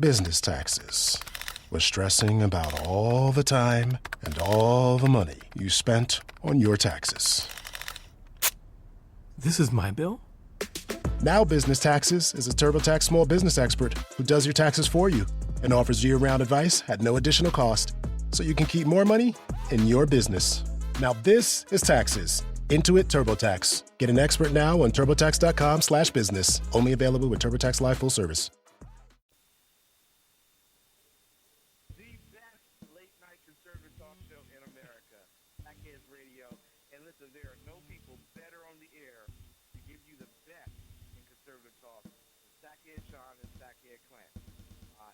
business taxes, with stressing about all the time and all the money you spent on your taxes. This is my bill? Now Business Taxes is a TurboTax small business expert who does your taxes for you and offers year-round advice at no additional cost, so you can keep more money in your business. Now this is taxes. Intuit TurboTax. Get an expert now on TurboTax.com/business. Only available with TurboTax Live Full Service. The best late-night conservative talk show in America, Sackheads Radio. And listen, there are no people better on the air to give you the best in conservative talk than Sackhead Sean and Sackhead Clint.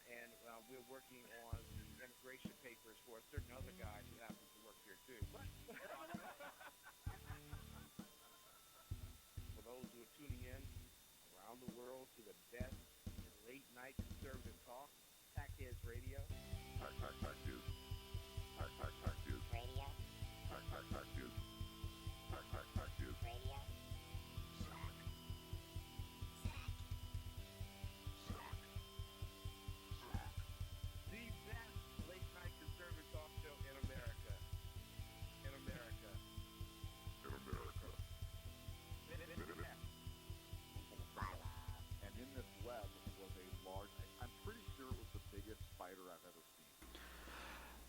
And we're working on the immigration papers for a certain other guy who happens to work here too. For those who are tuning in around the world to the best late-night conservative talk, Sackheads Radio.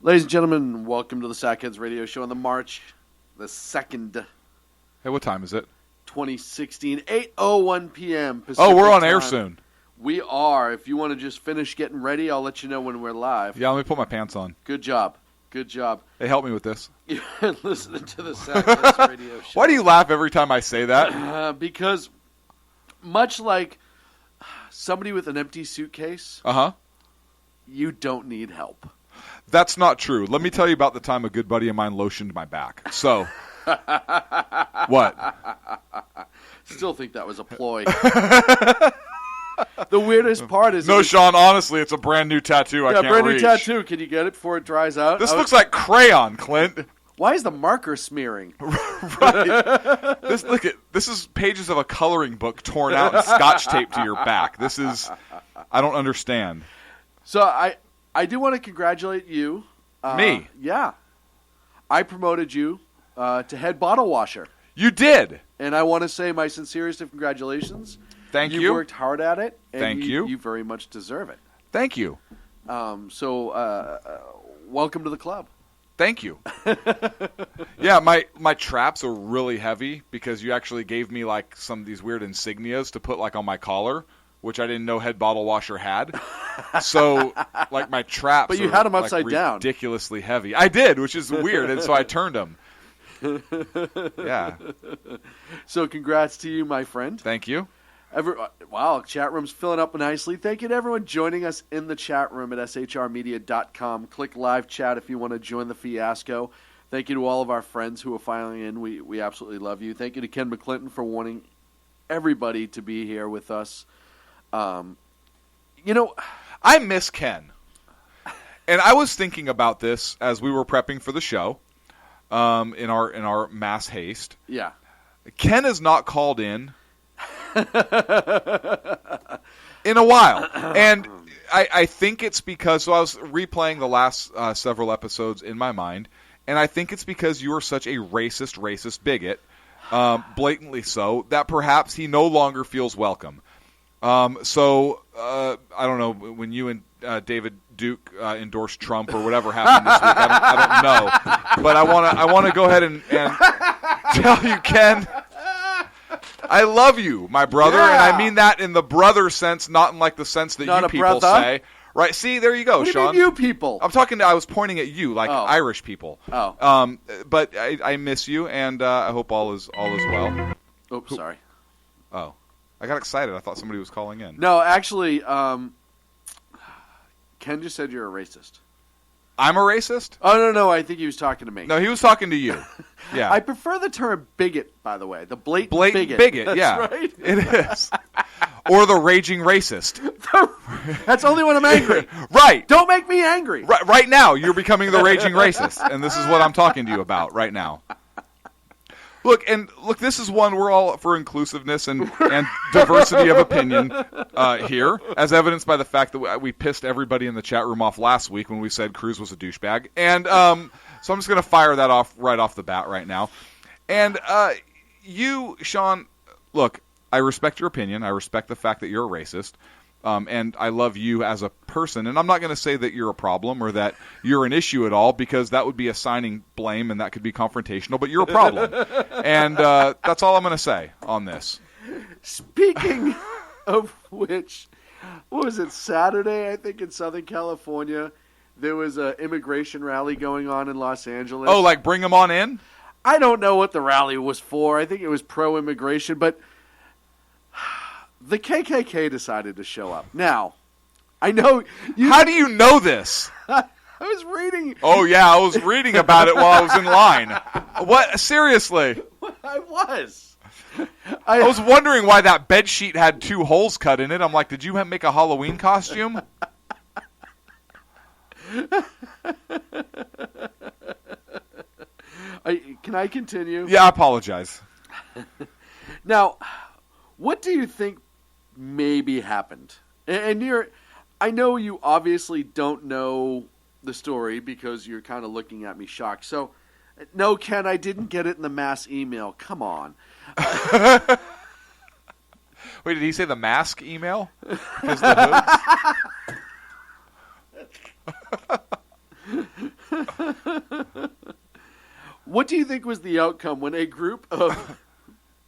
Ladies and gentlemen, welcome to the Sackheads Radio Show on the March the 2nd. Hey, what time is it? 2016, 8:01 p.m. Pacific Oh, we're on time. air soon. We are. If you want to just finish getting ready, I'll let you know when we're live. Yeah, let me put my pants on. Good job. Good job. Hey, help me with this. You're listening to the Sackheads Radio Show. Why do you laugh every time I say that? Because much like somebody with an empty suitcase, you don't need help. That's not true. Let me tell you about the time a good buddy of mine lotioned my back. So, what? Still think that was a ploy. The weirdest part is... No, Sean, honestly, it's a brand new tattoo I can't brand reach. new tattoo. Can you get it before it dries out? This looks like crayon, Clint. Why is the marker smearing? Right. This is pages of a coloring book torn out and scotch taped to your back. I don't understand. So I do want to congratulate you. Me? Yeah. I promoted you to head bottle washer. You did. And I want to say my sincerest of congratulations. Thank you. You worked hard at it. And Thank you. You very much deserve it. Thank you. Welcome to the club. Thank you. Yeah, my traps are really heavy because you actually gave me like some of these weird insignias to put like on my collar, which I didn't know Head Bottle Washer had. So like my traps But you are, had them upside down. Ridiculously heavy. I did, which is weird, and so I turned them. Yeah. So congrats to you, my friend. Thank you. Wow, chat room's filling up nicely. Thank you to everyone joining us in the chat room at shrmedia.com. Click live chat if you want to join the fiasco. Thank you to all of our friends who are filing in. We absolutely love you. Thank you to Ken McClinton for wanting everybody to be here with us. I miss Ken. And I was thinking about this as we were prepping for the show in our mass haste. Yeah. Ken has not called in a while. And I think it's because, so I was replaying the last several episodes in my mind, and I think it's because you are such a racist bigot, blatantly so, that perhaps he no longer feels welcome. I don't know, when you and David Duke endorsed Trump or whatever happened this week, I don't know. But I want to go ahead and tell you, Ken, I love you, my brother, and I mean that in the brother sense, not in like the sense that not you people say. Right? See, there you go, what Sean. What do you mean, you people? I was pointing at you, like Irish people. Oh. But I miss you, and I hope all is well. Oops, sorry. Oh. I got excited. I thought somebody was calling in. No, actually, Ken just said you're a racist. I'm a racist? Oh, no, I think he was talking to me. No, he was talking to you. Yeah. I prefer the term bigot, by the way. The blatant bigot. That's yeah. right. It is. Or the raging racist. That's only when I'm angry. Right. Don't make me angry. Right now, you're becoming the raging racist, and this is what I'm talking to you about right now. Look, this is one we're all for inclusiveness and diversity of opinion here, as evidenced by the fact that we pissed everybody in the chat room off last week when we said Cruz was a douchebag. And so I'm just going to fire that off right off the bat right now. And you, Sean, look, I respect your opinion. I respect the fact that you're a racist. And I love you as a person. And I'm not going to say that you're a problem or that you're an issue at all, because that would be assigning blame and that could be confrontational. But you're a problem. And that's all I'm going to say on this. Speaking of which, what was it, Saturday, I think, in Southern California, there was an immigration rally going on in Los Angeles. Oh, like bring them on in? I don't know what the rally was for. I think it was pro-immigration, but the KKK decided to show up. Now, I know you... How do you know this? I was reading... Oh, yeah, I was reading about it while I was in line. What? Seriously? I was. I was wondering why that bed sheet had 2 holes cut in it. I'm like, did you make a Halloween costume? Can I continue? Yeah, I apologize. Now, what do you think maybe happened? And I know you obviously don't know the story because you're kind of looking at me shocked. So, no, Ken, I didn't get it in the mass email. Come on. Wait, did he say the mask email? Because the hoods? What do you think was the outcome when a group of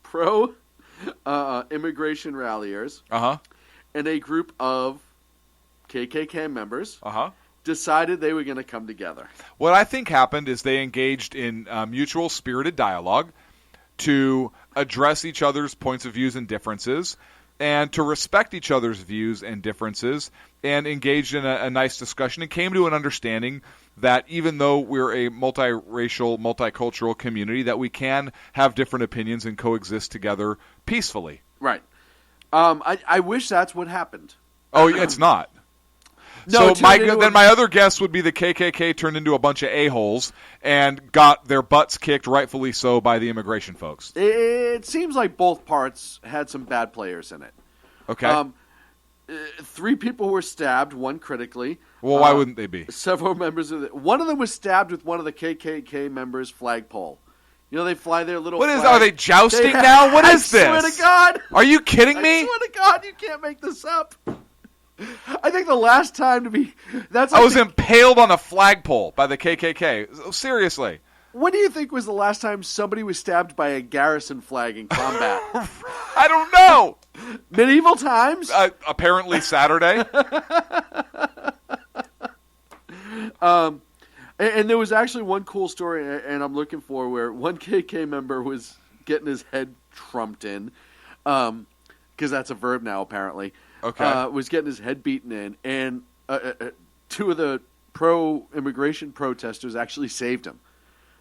pro-immigration ralliers and a group of KKK members decided they were going to come together? What I think happened is they engaged in mutual spirited dialogue to address each other's points of views and differences, and to respect each other's views and differences, and engaged in a nice discussion, and came to an understanding that even though we're a multiracial, multicultural community, that we can have different opinions and coexist together peacefully. Right. I wish that's what happened. Oh, it's not. No, so my other guess would be the KKK turned into a bunch of a-holes and got their butts kicked, rightfully so, by the immigration folks. It seems like both parts had some bad players in it. Okay. 3 people were stabbed, 1 critically. Well, why wouldn't they be? Several members of one of them was stabbed with one of the KKK members' flagpole. You know, they fly their little flag. Are they jousting now? What is this? I swear to God. Are you kidding me? I swear to God, you can't make this up. I think the last time I was impaled on a flagpole by the KKK. Seriously. When do you think was the last time somebody was stabbed by a garrison flag in combat? I don't know. Medieval times? Apparently Saturday. And there was actually one cool story, and I'm looking for, where one KK member was getting his head trumped in, because that's a verb now, apparently. Okay. Was getting his head beaten in, and 2 of the pro-immigration protesters actually saved him.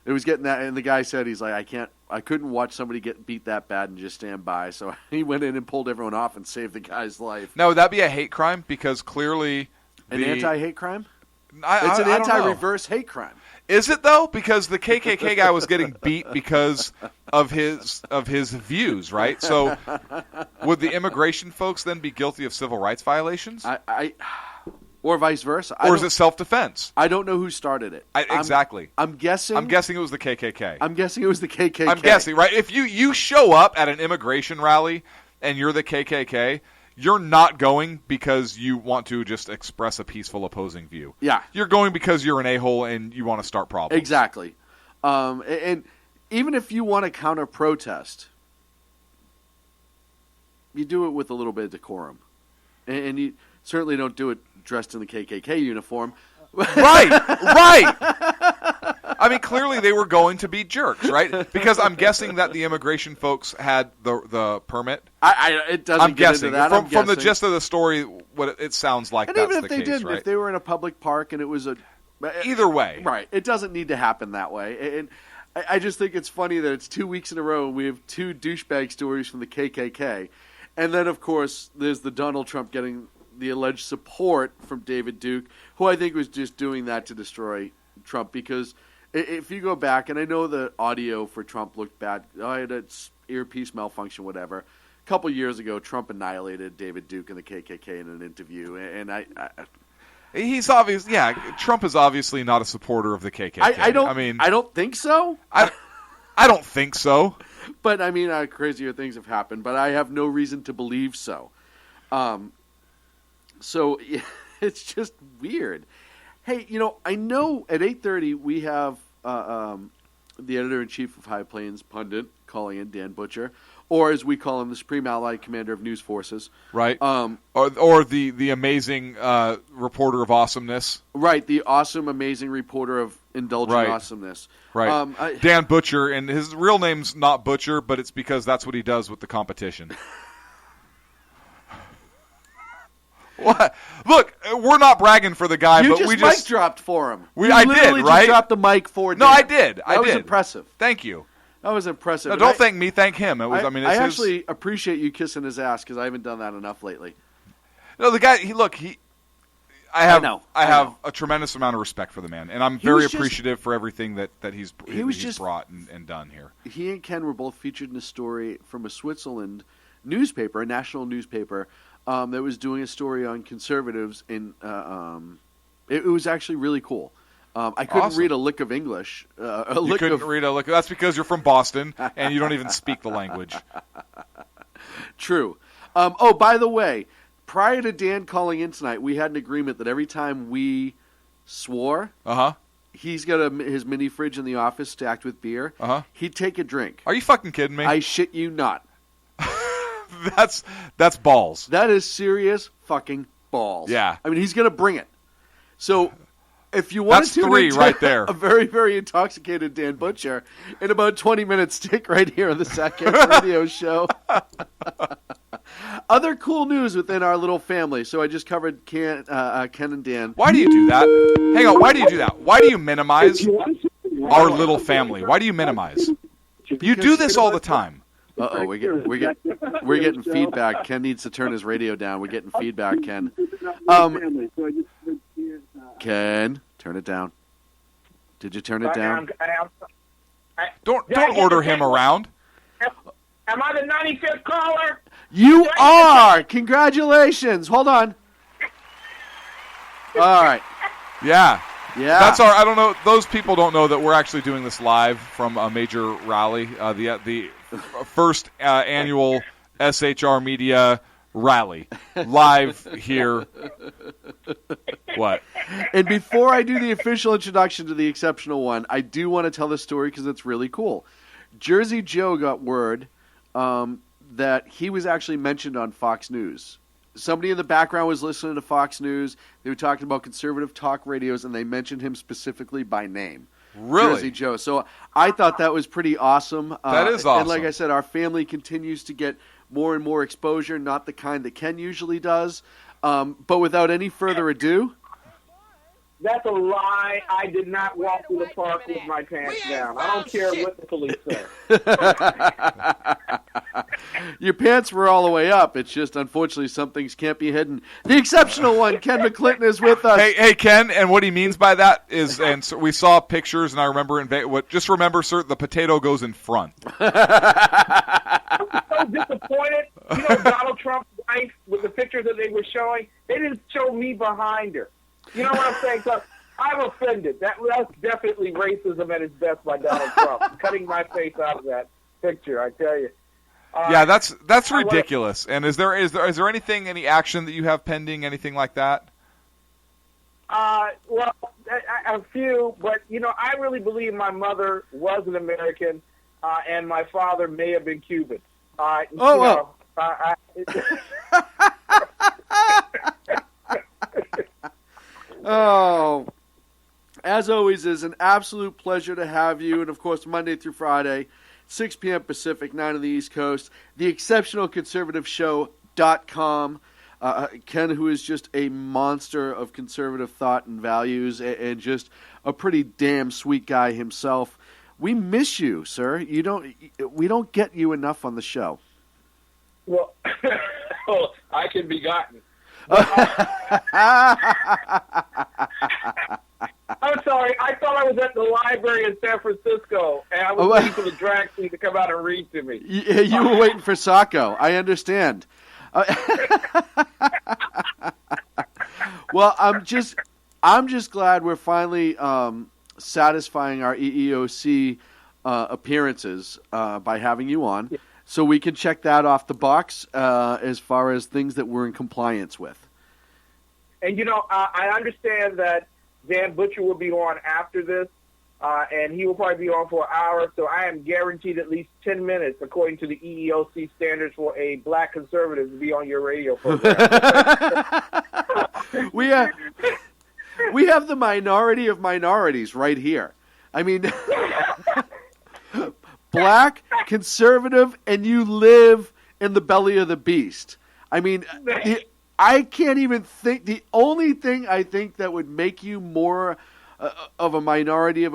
It was getting that, and the guy said, he's like, I couldn't watch somebody get beat that bad and just stand by, so he went in and pulled everyone off and saved the guy's life. Now, would that be a hate crime? Because clearly An anti-hate crime? It's an anti-reverse hate crime. Is it though? Because the KKK guy was getting beat because of his views, right? So, would the immigration folks then be guilty of civil rights violations? Or vice versa. Or is it self-defense? I don't know who started it. Exactly. I'm guessing it was the KKK. I'm guessing it was the KKK. I'm guessing, right? If you show up at an immigration rally and you're the KKK, you're not going because you want to just express a peaceful opposing view. Yeah. You're going because you're an a-hole and you want to start problems. Exactly. And even if you want to counter-protest, you do it with a little bit of decorum. And you certainly don't do it dressed in the KKK uniform. Right. I mean, clearly they were going to be jerks, right? Because I'm guessing that the immigration folks had the permit. It doesn't I'm get guessing. into that. From the gist of the story, what it sounds like, and that's even if the they case, didn't, right? if they were in a public park and it was either way, right? It doesn't need to happen that way. And I just think it's funny that it's 2 weeks in a row and we have 2 douchebag stories from the KKK, and then of course there's the Donald Trump getting the alleged support from David Duke, who I think was just doing that to destroy Trump, because if you go back, and I know the audio for Trump looked bad. I had an earpiece malfunction, whatever. A couple years ago, Trump annihilated David Duke and the KKK in an interview, and He's obvious. Yeah, Trump is obviously not a supporter of the KKK. I don't think so. I don't think so. But I mean, crazier things have happened. But I have no reason to believe so. So yeah, it's just weird. Hey, I know at 8:30 we have the editor-in-chief of High Plains Pundit calling in, Dan Butcher, or as we call him, the Supreme Allied Commander of News Forces. Right. Or the amazing reporter of awesomeness. Right, the awesome, amazing reporter of indulgent awesomeness. Right. Dan Butcher, and his real name's not Butcher, but it's because that's what he does with the competition. What? Look, we're not bragging for the guy, but we just mic dropped for him. I did, right? Just dropped the mic for Dan. No, I did. That was impressive. Thank you. That was impressive. No, don't thank me. Thank him. It was. I actually appreciate you kissing his ass because I haven't done that enough lately. No, the guy. I have a tremendous amount of respect for the man, and I'm very appreciative for everything that he's brought and done here. He and Ken were both featured in a story from a Switzerland newspaper, a national newspaper, that was doing a story on conservatives, and it was actually really cool. I couldn't read a lick of English. You couldn't read a lick. That's because you're from Boston and you don't even speak the language. True. Oh, by the way, prior to Dan calling in tonight, we had an agreement that every time we swore, he's got his mini fridge in the office stacked with beer. He'd take a drink. Are you fucking kidding me? I shit you not. That's balls. That is serious fucking balls. Yeah. I mean, he's going to bring it. So if you want to tune into right there. A very, very intoxicated Dan Butcher, in about 20 minutes, stick right here on the Satcast Radio Show. Other cool news within our little family. So I just covered Ken and Dan. Why do you do that? Hang on. Why do you do that? Why do you minimize our little family? Why do you minimize? You do this all the time. Uh-oh, we're getting feedback. Ken needs to turn his radio down. We're getting feedback, Ken. Ken, turn it down. Did you turn it down? Don't order him around. Am I the 95th caller? You are! Congratulations! Hold on. All right. Yeah. Yeah. That's I don't know. Those people don't know that we're actually doing this live from a major rally, the first annual SHR Media rally, live here. What? And before I do the official introduction to the exceptional one, I do want to tell this story because it's really cool. Jersey Joe got word that he was actually mentioned on Fox News. Somebody in the background was listening to Fox News. They were talking about conservative talk radios, and they mentioned him specifically by name. Really? Jersey Joe. So I thought that was pretty awesome. That is awesome. And like I said, our family continues to get more and more exposure, not the kind that Ken usually does. But without any further ado... That's a lie. I did not walk through the park with my pants down. I don't care what the police say. Your pants were all the way up. It's just, unfortunately, some things can't be hidden. The exceptional one, Ken McClinton, is with us. Hey, Ken, and what he means by that is, and so we saw pictures, and I remember, just remember, sir, the potato goes in front. I'm so disappointed. You know, Donald Trump's wife, with the pictures that they were showing, they didn't show me behind her. You know what I'm saying? So I'm offended. That's definitely racism at its best by Donald Trump. Cutting my face out of that picture, I tell you. Yeah, that's ridiculous. And is there anything, any action that you have pending, anything like that? Well, a few, but you know, I really believe my mother was an American, and my father may have been Cuban. Oh, as always, is an absolute pleasure to have you. And, of course, Monday through Friday, 6 p.m. Pacific, 9 on the East Coast, theexceptionalconservativeshow.com. Ken, who is just a monster of conservative thought and values and just a pretty damn sweet guy himself. We miss you, sir. We don't get you enough on the show. Well, I can be gotten. I'm sorry. I thought I was at the library in San Francisco, and I was waiting for the drag queen to come out and read to me. You were waiting for Sacco. I understand. Well, I'm just glad we're finally satisfying our EEOC appearances by having you on, so we can check that off the box as far as things that we're in compliance with. And, I understand that Dan Butcher will be on after this, and he will probably be on for an hour, so I am guaranteed at least 10 minutes, according to the EEOC standards, for a black conservative to be on your radio program. We have the minority of minorities right here. I mean, black, conservative, and you live in the belly of the beast. I mean, I can't even think. The only thing I think that would make you more of a minority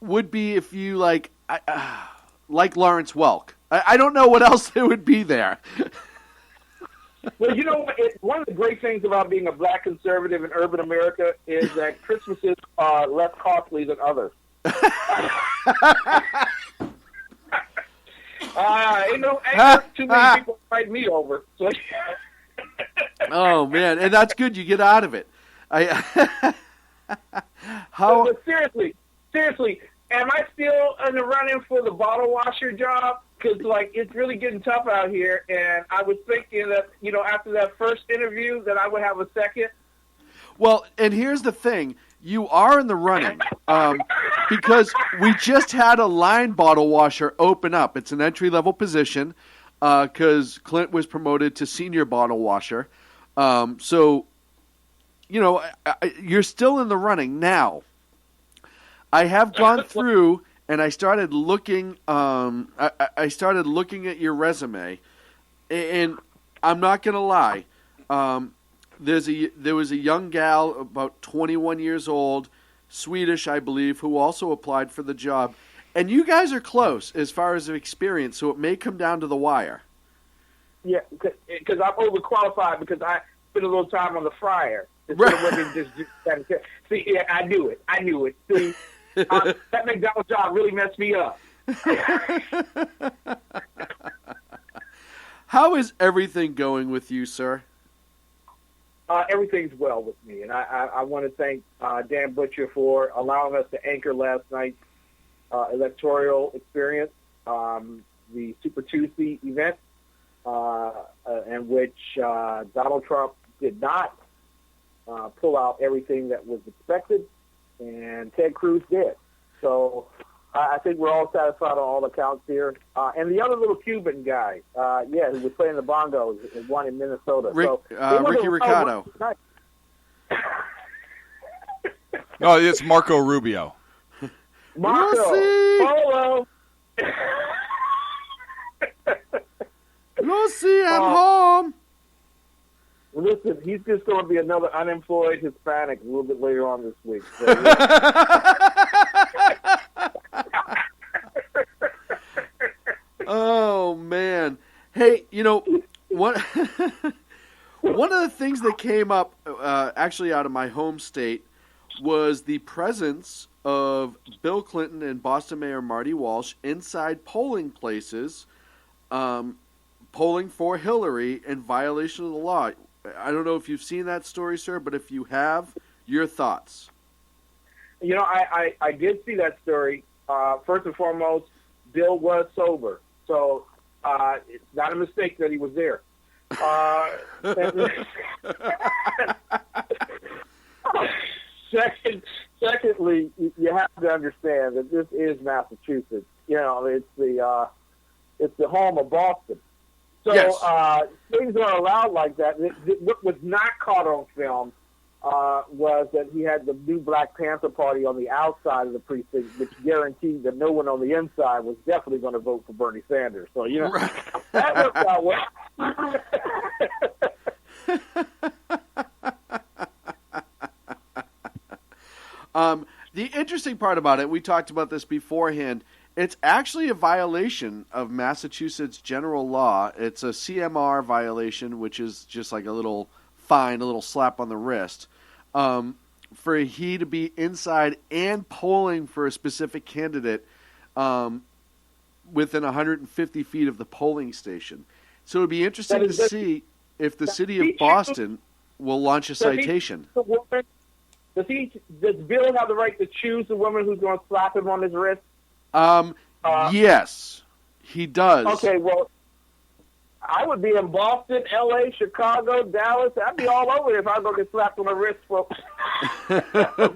would be if you like Lawrence Welk. I don't know what else there would be there. Well, one of the great things about being a black conservative in urban America is that Christmases are less costly than others. Ain't too many people fight me over. So. Oh man, and that's good. You get out of it. But seriously, am I still in the running for the bottle washer job? Because it's really getting tough out here, and I was thinking that after that first interview that I would have a second. Well, and here's the thing. You are in the running because we just had a line bottle washer open up. It's an entry-level position because Clint was promoted to senior bottle washer. So, you're still in the running. Now, I have gone through and I started looking I started looking at your resume, and I'm not going to lie. There was a young gal about 21 years old, Swedish, I believe, who also applied for the job. And you guys are close as far as experience, so it may come down to the wire. Yeah, because I'm overqualified because I spent a little time on the fryer. Right. See, yeah, I knew it. See, that McDonald's job really messed me up. How is everything going with you, sir? Everything's well with me, and I want to thank Dan Butcher for allowing us to anchor last night's electoral experience, the Super Tuesday event, in which Donald Trump did not pull out everything that was expected, and Ted Cruz did. So I think we're all satisfied on all accounts here. And the other little Cuban guy, who was playing the bongos and won in Minnesota. Ricky Ricardo. No, it's Marco Rubio. Marco. Polo. Lucy, I'm home. Listen, he's just going to be another unemployed Hispanic a little bit later on this week. So, yeah. Oh man! Hey, one one of the things that came up actually out of my home state was the presence of Bill Clinton and Boston Mayor Marty Walsh inside polling places, polling for Hillary in violation of the law. I don't know if you've seen that story, sir, but if you have, your thoughts. I did see that story. First and foremost, Bill was sober, so it's not a mistake that he was there. Secondly, you have to understand that this is Massachusetts. It's the home of Boston. So yes. Things are allowed like that. What was not caught on film was that he had the new Black Panther Party on the outside of the precinct, which guaranteed that no one on the inside was definitely going to vote for Bernie Sanders. So, right. That worked out well. The interesting part about it, we talked about this beforehand, it's actually a violation of Massachusetts general law. It's a CMR violation, which is just like a little fine, a little slap on the wrist, for he to be inside and polling for a specific candidate within 150 feet of the polling station. So it would be interesting to see if the city of Boston will launch a citation. Does Bill have the right to choose the woman who's going to slap him on his wrist? Yes, he does. Okay, well, I would be in Boston, L.A., Chicago, Dallas. I'd be all over it if I was going to get slapped on the wrist for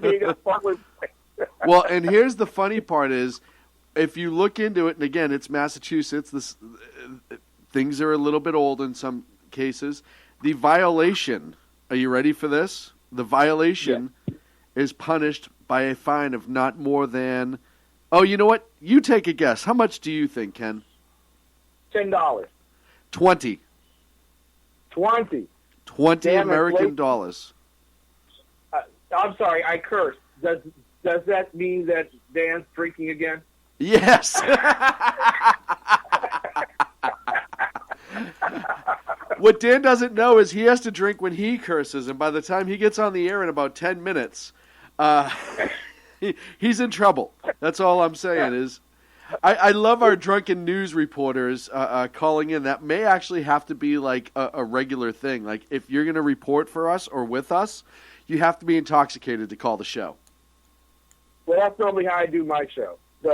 being a public. Well, and here's the funny part is, if you look into it, and again, it's Massachusetts, things are a little bit old in some cases. The violation, are you ready for this? The violation is punished by a fine of not more than, oh, you know what? You take a guess. How much do you think, Ken? $10. 20. 20. 20 Damn, American dollars. I'm sorry, I cursed. Does that mean that Dan's drinking again? Yes. What Dan doesn't know is he has to drink when he curses, and by the time he gets on the air in about 10 minutes, he's in trouble. That's all I'm saying is, I love our drunken news reporters calling in. That may actually have to be like a regular thing. Like if you're going to report for us or with us, you have to be intoxicated to call the show. Well, that's normally how I do my show. So.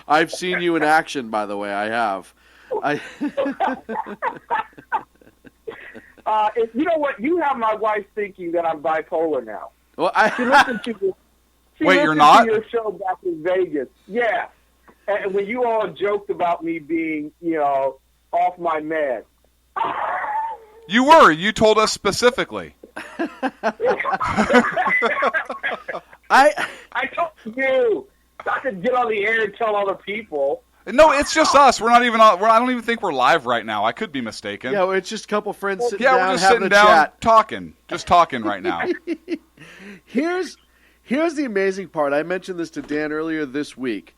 I've seen you in action, by the way. I have. You know what? You have my wife thinking that I'm bipolar now. Well, She listened to Wait, you're not? your show back in Vegas. Yeah. And when you all joked about me being, off my meds. You were. You told us specifically. I told you not to get on the air and tell other people. No, it's just us. We're not even on. I don't even think we're live right now. I could be mistaken. Yeah, well, it's just a couple friends sitting Yeah, down, we're just having sitting a down chat. talking. Just talking right now. Here's the amazing part. I mentioned this to Dan earlier this week.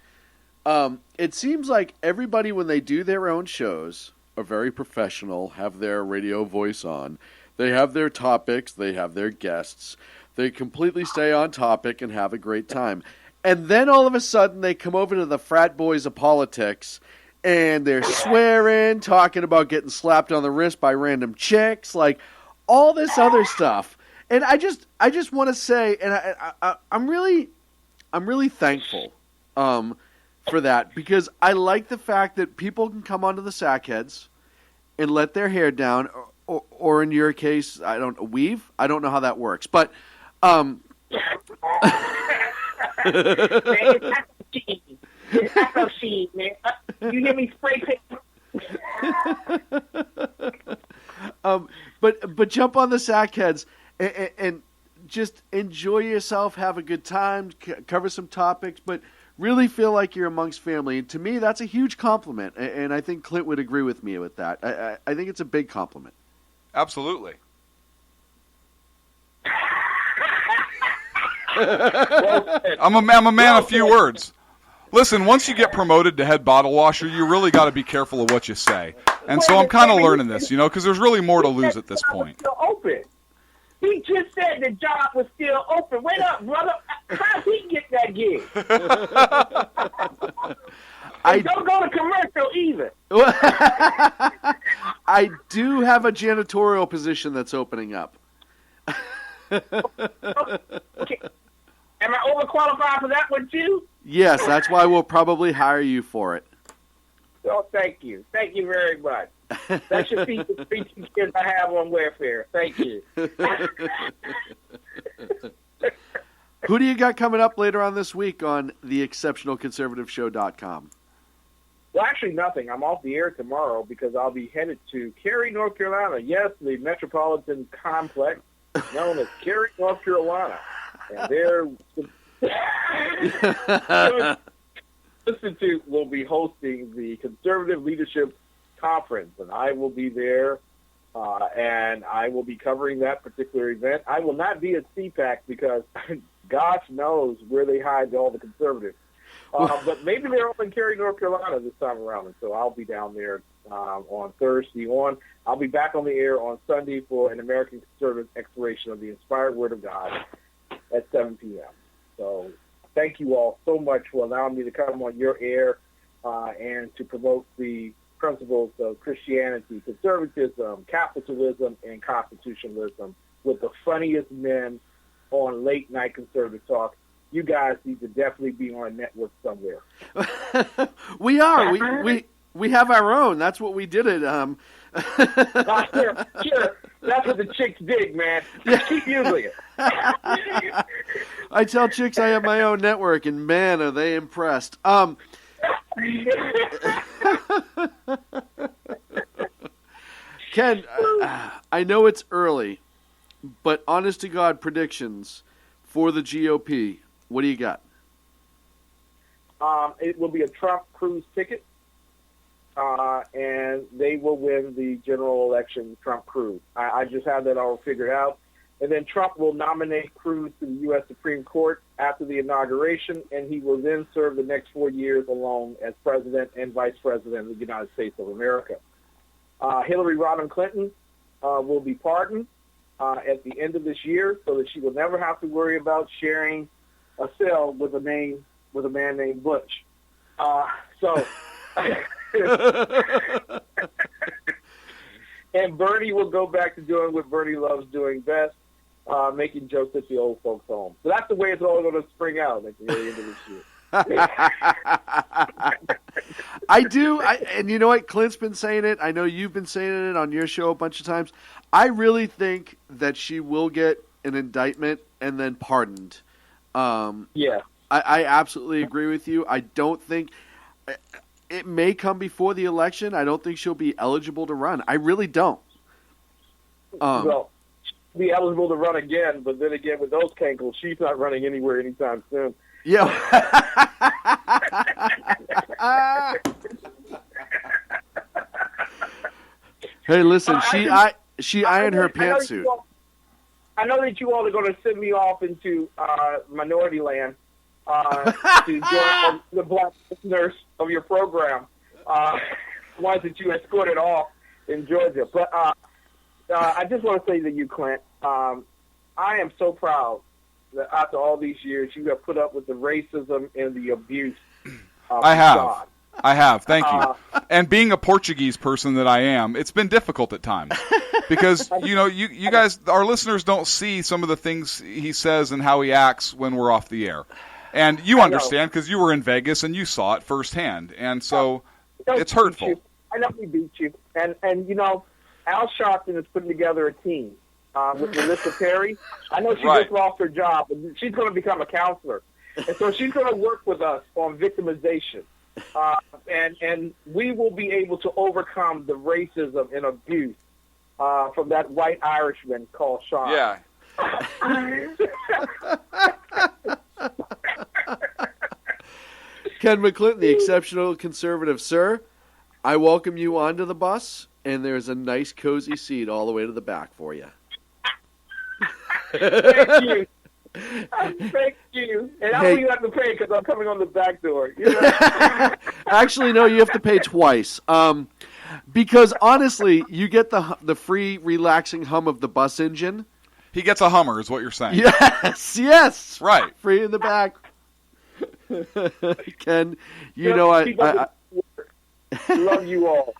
It seems like everybody, when they do their own shows, are very professional, have their radio voice on. They have their topics. They have their guests. They completely stay on topic and have a great time. And then all of a sudden they come over to the frat boys of politics and they're swearing, talking about getting slapped on the wrist by random chicks, like all this other stuff. And I just want to say, and I'm really thankful for that, because I like the fact that people can come onto the Sackheads and let their hair down, or in your case, weave. I don't know how that works, but It's Afro Sheen, man. You hear me spray paint? But jump on the Sackheads and just enjoy yourself, have a good time, cover some topics, but really feel like you're amongst family. And to me, that's a huge compliment, and I think Clint would agree with me with that. I think it's a big compliment. Absolutely. I'm a man of few words. Listen, once you get promoted to head bottle washer, you really got to be careful of what you say. And so I'm kind of learning this, because there's really more to lose at this point. Still open. He just said the job was still open. Wait up, brother. How did he get that gig? Don't go to commercial either. I do have a janitorial position that's opening up. Okay. Am I overqualified for that one too? Yes, that's why we'll probably hire you for it. Oh, thank you. Thank you very much. That should feed the 3 kids I have on welfare. Thank you. Who do you got coming up later on this week on theexceptionalconservativeshow.com? Well, actually nothing. I'm off the air tomorrow because I'll be headed to Cary, North Carolina. Yes, the Metropolitan Complex, known as Cary, North Carolina. And there, Institute will be hosting the Conservative Leadership Conference, and I will be there, and I will be covering that particular event. I will not be at CPAC because gosh knows where they hide all the conservatives. But maybe they're up in Cary, North Carolina this time around, and so I'll be down there on Thursday on. I'll be back on the air on Sunday for an American Conservative Exploration of the Inspired Word of God at 7 p.m. So thank you all so much for allowing me to come on your air and to promote the principles of Christianity, conservatism, capitalism, and constitutionalism with the funniest men on Late Night Conservative Talk. You guys need to definitely be on a network somewhere. We are. We have our own. That's what we did it. Sure. That's what the chicks dig, man. Keep using it. I tell chicks I have my own network, and man, are they impressed. Ken, I know it's early, but honest to God predictions for the GOP. What do you got? It will be a Trump-Cruz ticket, and they will win the general election, Trump-Cruz. I just have that all figured out. And then Trump will nominate Cruz to the U.S. Supreme Court after the inauguration, and he will then serve the next 4 years alone as president and vice president of the United States of America. Hillary Rodham Clinton will be pardoned at the end of this year so that she will never have to worry about sharing a cell with a man named Butch. And Bernie will go back to doing what Bernie loves doing best, making jokes at the old folks' home. So that's the way it's all going to spring out at the very end of this year. I do, and you know what? Clint's been saying it. I know you've been saying it on your show a bunch of times. I really think that she will get an indictment and then pardoned. Yeah. I absolutely agree with you. I don't think it may come before the election. I don't think she'll be eligible to run. I really don't. Well, she'll be eligible to run again, but then again, with those cankles, she's not running anywhere anytime soon. Yeah. Hey, listen, she ironed her pantsuit. I know that you all are going to send me off into minority land to join the black listeners of your program, ones that you escorted off in Georgia. But I just want to say to you, Clint, I am so proud that after all these years, you have put up with the racism and the abuse. I have. God. I have. Thank you. And being a Portuguese person that I am, it's been difficult at times because, you guys, our listeners don't see some of the things he says and how he acts when we're off the air. And you understand because you were in Vegas and you saw it firsthand. And so it's hurtful. I know we beat you. And Al Sharpton is putting together a team with Melissa Perry. I know she just lost her job, but she's going to become a counselor. And so she's going to work with us on victimization. And we will be able to overcome the racism and abuse from that white Irishman called Sean. Yeah. Ken McClinton, the exceptional conservative, sir. I welcome you onto the bus, and there's a nice cozy seat all the way to the back for you. Thank you. Thank you. And I don't even have to pay because I'm coming on the back door. Actually, no, you have to pay twice. Because honestly, you get the free relaxing hum of the bus engine. He gets a Hummer, is what you're saying. Yes. Right. Free in the back. Ken, I love you all.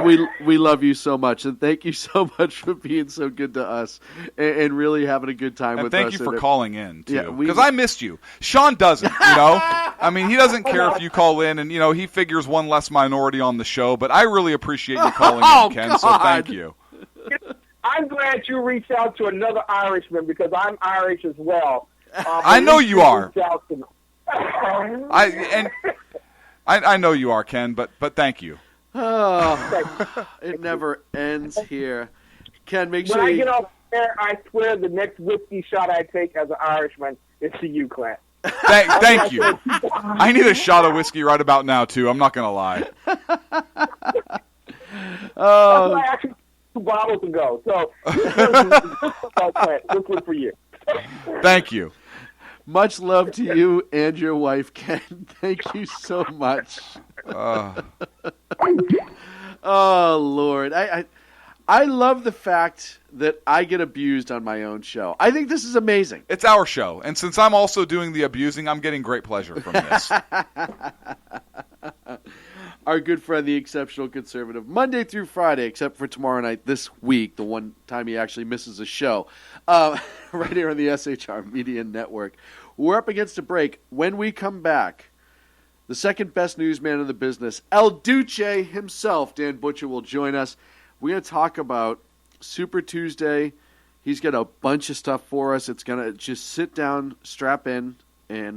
We love you so much, and thank you so much for being so good to us and really having a good time with us. And thank you for calling in, too, Yeah, because I missed you. Sean doesn't, I mean, he doesn't care if you call in, and, he figures one less minority on the show, but I really appreciate you calling in, Ken, so thank you. I'm glad you reached out to another Irishman because I'm Irish as well. I know you are. I know you are, Ken, but thank you. Oh, it never ends here. Ken, make sure when I get off there, I swear the next whiskey shot I take as an Irishman is to you, Clint. Thank you. I need a shot of whiskey right about now, too. I'm not going to lie. That's why I actually 2 bottles ago. So, this was for you. Thank you. Much love to you and your wife, Ken. Thank you so much. Oh, Lord. I love the fact that I get abused on my own show. I think this is amazing. It's our show, and since I'm also doing the abusing, I'm getting great pleasure from this. Our good friend, the Exceptional Conservative, Monday through Friday, except for tomorrow night, this week, the one time he actually misses a show, right here on the SHR Media Network. We're up against a break. When we come back, the second best newsman in the business, El Duce himself, Dan Butcher, will join us. We're going to talk about Super Tuesday. He's got a bunch of stuff for us. It's going to just sit down, strap in, and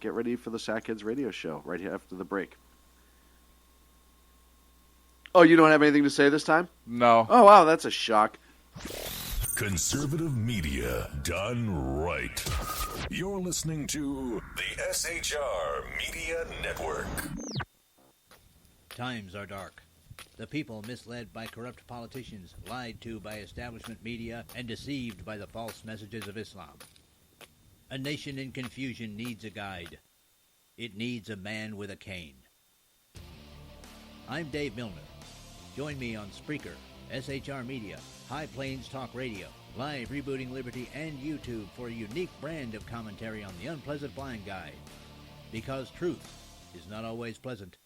get ready for the Sackheads radio show right after the break. Oh, you don't have anything to say this time? No. Oh, wow, that's a shock. Conservative media done right. You're listening to the SHR Media Network. Times are dark. The people misled by corrupt politicians, lied to by establishment media, and deceived by the false messages of Islam. A nation in confusion needs a guide. It needs a man with a cane. I'm Dave Milner. Join me on Spreaker, SHR Media, High Plains Talk Radio, Live Rebooting Liberty, and YouTube for a unique brand of commentary on the unpleasant blind guide. Because truth is not always pleasant.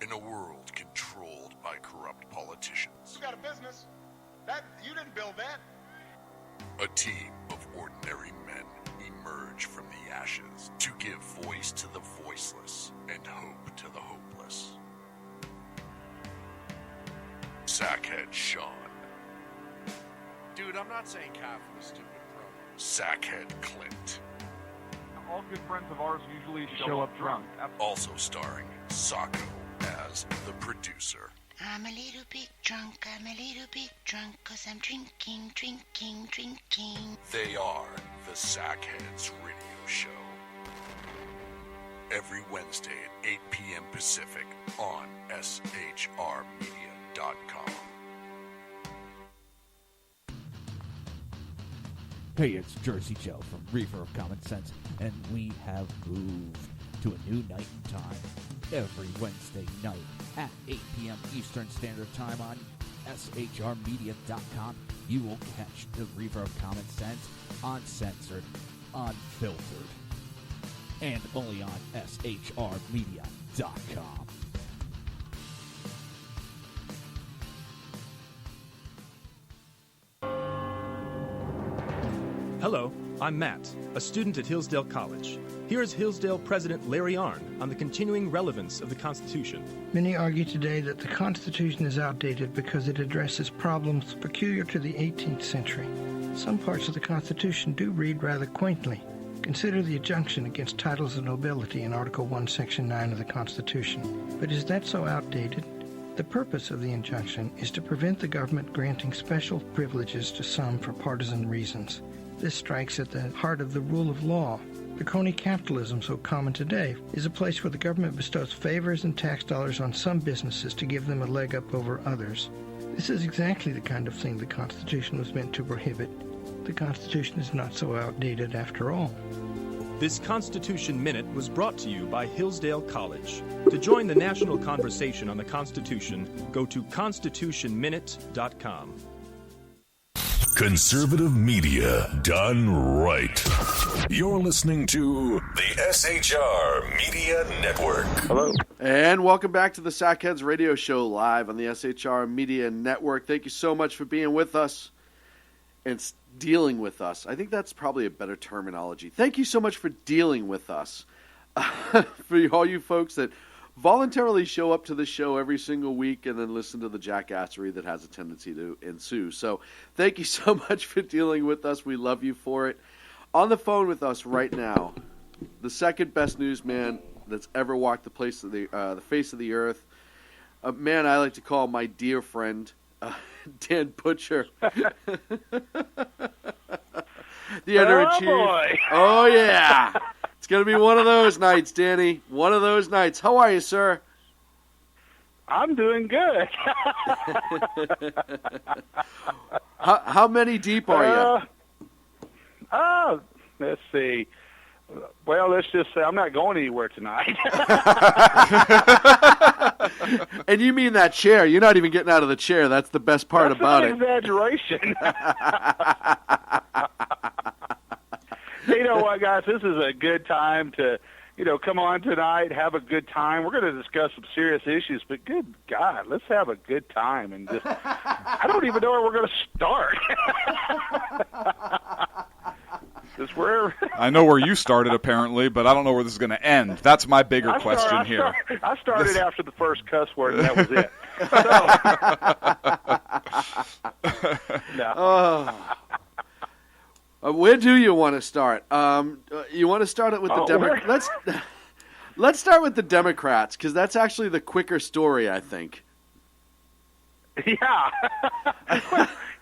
In a world controlled by corrupt politicians, You got a business. That you didn't build that. a team of ordinary men emerge from the ashes to give voice to the voiceless and hope to the hopeless. Sackhead Sean, Dude, I'm not saying calf for the stupid pro. Sackhead Clint, All good friends of ours usually show up drunk. also starring Sacco as the producer. I'm a little bit drunk, 'cause I'm drinking. They are the Sackheads Radio Show. Every Wednesday at 8 p.m. Pacific on shrmedia.com. Hey, it's Jersey Joe from Reaver of Common Sense, and we have moved to a new night and time. Every Wednesday night at 8 p.m. Eastern Standard Time on shrmedia.com, you will catch the Reaver of Common Sense uncensored, unfiltered, and only on shrmedia.com. Hello, I'm Matt, a student at Hillsdale College. Here is Hillsdale President Larry Arnn on the continuing relevance of the Constitution. Many argue today that the Constitution is outdated because it addresses problems peculiar to the 18th century. Some parts of the Constitution do read rather quaintly. Consider the injunction against titles of nobility in Article 1, Section 9 of the Constitution. But is that so outdated? The purpose of the injunction is to prevent the government granting special privileges to some for partisan reasons. This strikes at the heart of the rule of law. The crony capitalism so common today is a place where the government bestows favors and tax dollars on some businesses to give them a leg up over others. This is exactly the kind of thing the Constitution was meant to prohibit. The Constitution is not so outdated after all. This Constitution Minute was brought to you by Hillsdale College. To join the national conversation on the Constitution, go to constitutionminute.com. Conservative media done right. You're listening to the SHR Media Network. Hello. And welcome back to the Sackheads Radio Show live on the SHR Media Network. Thank you so much for being with us and dealing with us. I think that's probably a better terminology. Thank you so much for dealing with us. For all you folks that voluntarily show up to the show every single week and then listen to the jackassery that has a tendency to ensue. So thank you so much for dealing with us. We love you for it. On the phone with us right now, the second best newsman that's ever walked the face of the earth, a man I like to call my dear friend, Dan Butcher. The editor-in-chief. boy. Oh, yeah. It's going to be one of those nights, Danny. One of those nights. How are you, sir? I'm doing good. How many deep are you? Let's see. Well, let's just say I'm not going anywhere tonight. And you mean that chair? You're not even getting out of the chair. That's the best part about it. That's an exaggeration. You know what, guys? This is a good time to, come on tonight, have a good time. We're going to discuss some serious issues, but good God, let's have a good time. And just, I don't even know where we're going to start. I know where you started, apparently, but I don't know where this is going to end. That's my bigger question here. I started after the first cuss word, and that was it. No. Where do you want to start? You want to start it with the Democrats? Let's start with the Democrats, because that's actually the quicker story, I think. Yeah.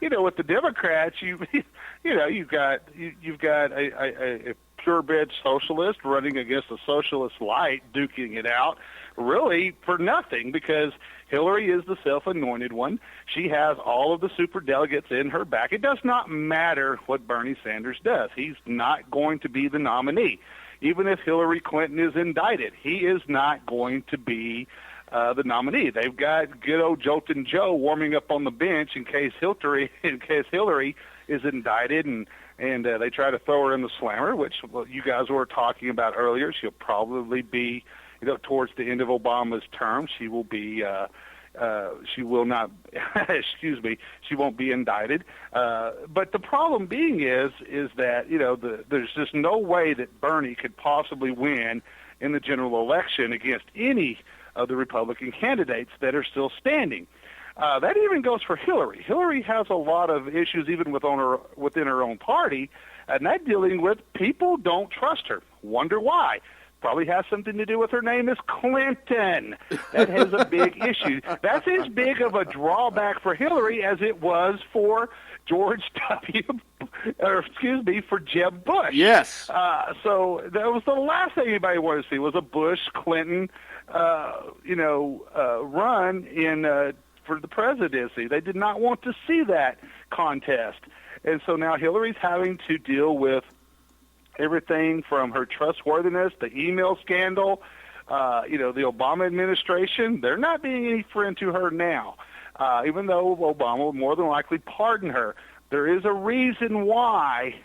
With the Democrats, you've got a purebred socialist running against a socialist light, duking it out, really for nothing, because Hillary is the self-anointed one. She has all of the superdelegates in her back. It does not matter what Bernie Sanders does. He's not going to be the nominee. Even if Hillary Clinton is indicted, he is not going to be the nominee. They've got good old Joltin' Joe warming up on the bench in case Hillary is indicted, and they try to throw her in the slammer, which you guys were talking about earlier. She'll probably be, towards the end of Obama's term, she will be. She will not. Excuse me. She won't be indicted. But the problem being is that there's just no way that Bernie could possibly win in the general election against any of the Republican candidates that are still standing. That even goes for Hillary. Hillary has a lot of issues even within her own party, and that dealing with people don't trust her. Wonder why? Probably has something to do with her name is Clinton. That has a big issue. That's as big of a drawback for Hillary as it was for for Jeb Bush. Yes. So that was the last thing anybody wanted to see was a Bush-Clinton, run for the presidency. They did not want to see that contest. And so now Hillary's having to deal with everything from her trustworthiness, the email scandal, the Obama administration. They're not being any friend to her now, even though Obama will more than likely pardon her. There is a reason why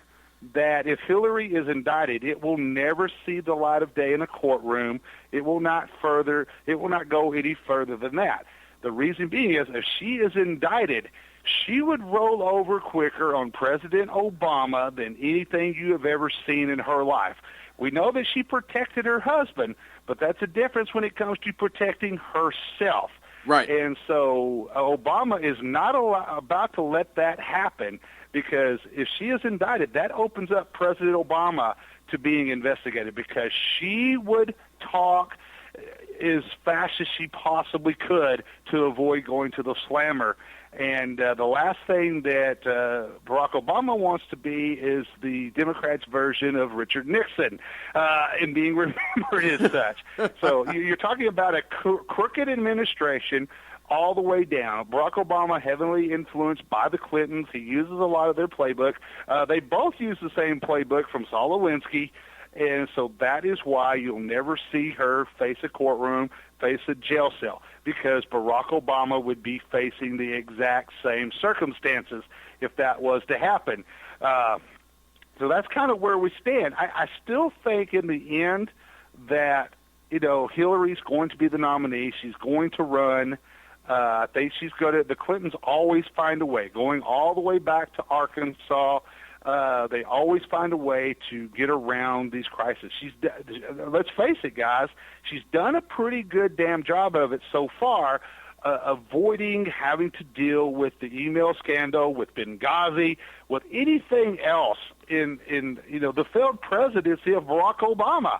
that if Hillary is indicted, it will never see the light of day in a courtroom. It will not go any further than that. The reason being is if she is indicted, she would roll over quicker on President Obama than anything you have ever seen in her life. We know that she protected her husband, but that's a difference when it comes to protecting herself. Right. And so Obama is not about to let that happen, because if she is indicted, that opens up President Obama to being investigated, because she would talk as fast as she possibly could to avoid going to the slammer. And the last thing that Barack Obama wants to be is the Democrats' version of Richard Nixon in being remembered as such. So you're talking about a crooked administration all the way down. Barack Obama, heavily influenced by the Clintons. He uses a lot of their playbook. They both use the same playbook from Saul Alinsky. And so that is why you'll never see her face a courtroom, face a jail cell, because Barack Obama would be facing the exact same circumstances if that was to happen. So that's kind of where we stand. I still think in the end that, Hillary's going to be the nominee. She's going to run. I think she's going to – the Clintons always find a way, going all the way back to Arkansas. They always find a way to get around these crises. Let's face it, guys, she's done a pretty good damn job of it so far, avoiding having to deal with the email scandal, with Benghazi, with anything else in the failed presidency of Barack Obama.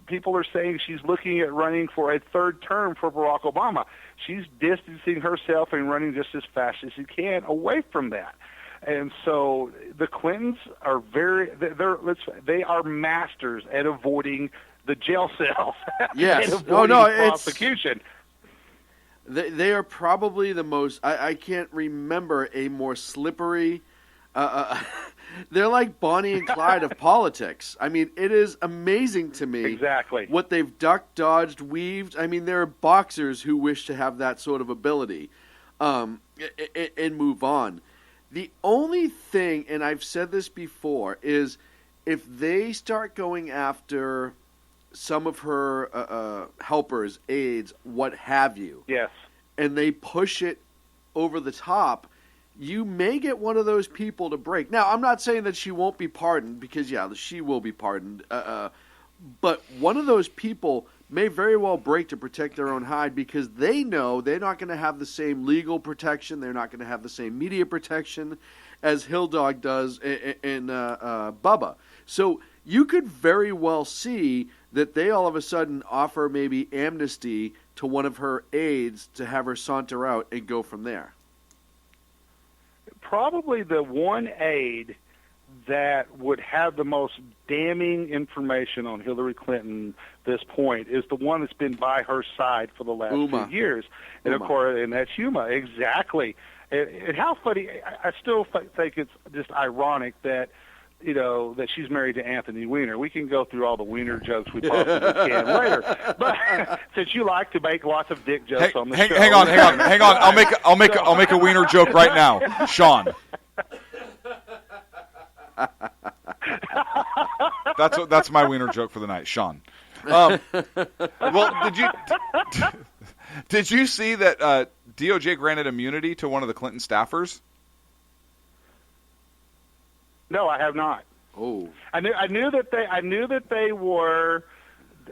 People are saying she's looking at running for a third term for Barack Obama. She's distancing herself and running just as fast as she can away from that. And so the Clintons are they are masters at avoiding the jail cells. Yes. And avoiding prosecution. They are probably the most. I can't remember a more slippery They're like Bonnie and Clyde of politics. I mean, it is amazing to me Exactly. what they've ducked, dodged, weaved. I mean, there are boxers who wish to have that sort of ability and move on. The only thing, and I've said this before, is if they start going after some of her helpers, aides, what have you, Yes. and they push it over the top, you may get one of those people to break. Now, I'm not saying that she won't be pardoned, because, yeah, she will be pardoned. But one of those people may very well break to protect their own hide, because they know they're not going to have the same legal protection. They're not going to have the same media protection as Hill Dog does in Bubba. So you could very well see that they all of a sudden offer maybe amnesty to one of her aides to have her saunter out and go from there. Probably the one aide that would have the most damning information on Hillary Clinton this point is the one that's been by her side for the last Uma. few years. And, of course, and that's Huma. Exactly. And how funny, I still think it's just ironic that, you know, that she's married to Anthony Weiner. We can go through all the Weiner jokes we possibly can later. But since you like to make lots of dick jokes on the show. Hang on. I'll make a Weiner joke right now. Sean. That's my Weiner joke for the night, Sean. Well, did you see that DOJ granted immunity to one of the Clinton staffers? No, I have not. Oh, I knew that they were,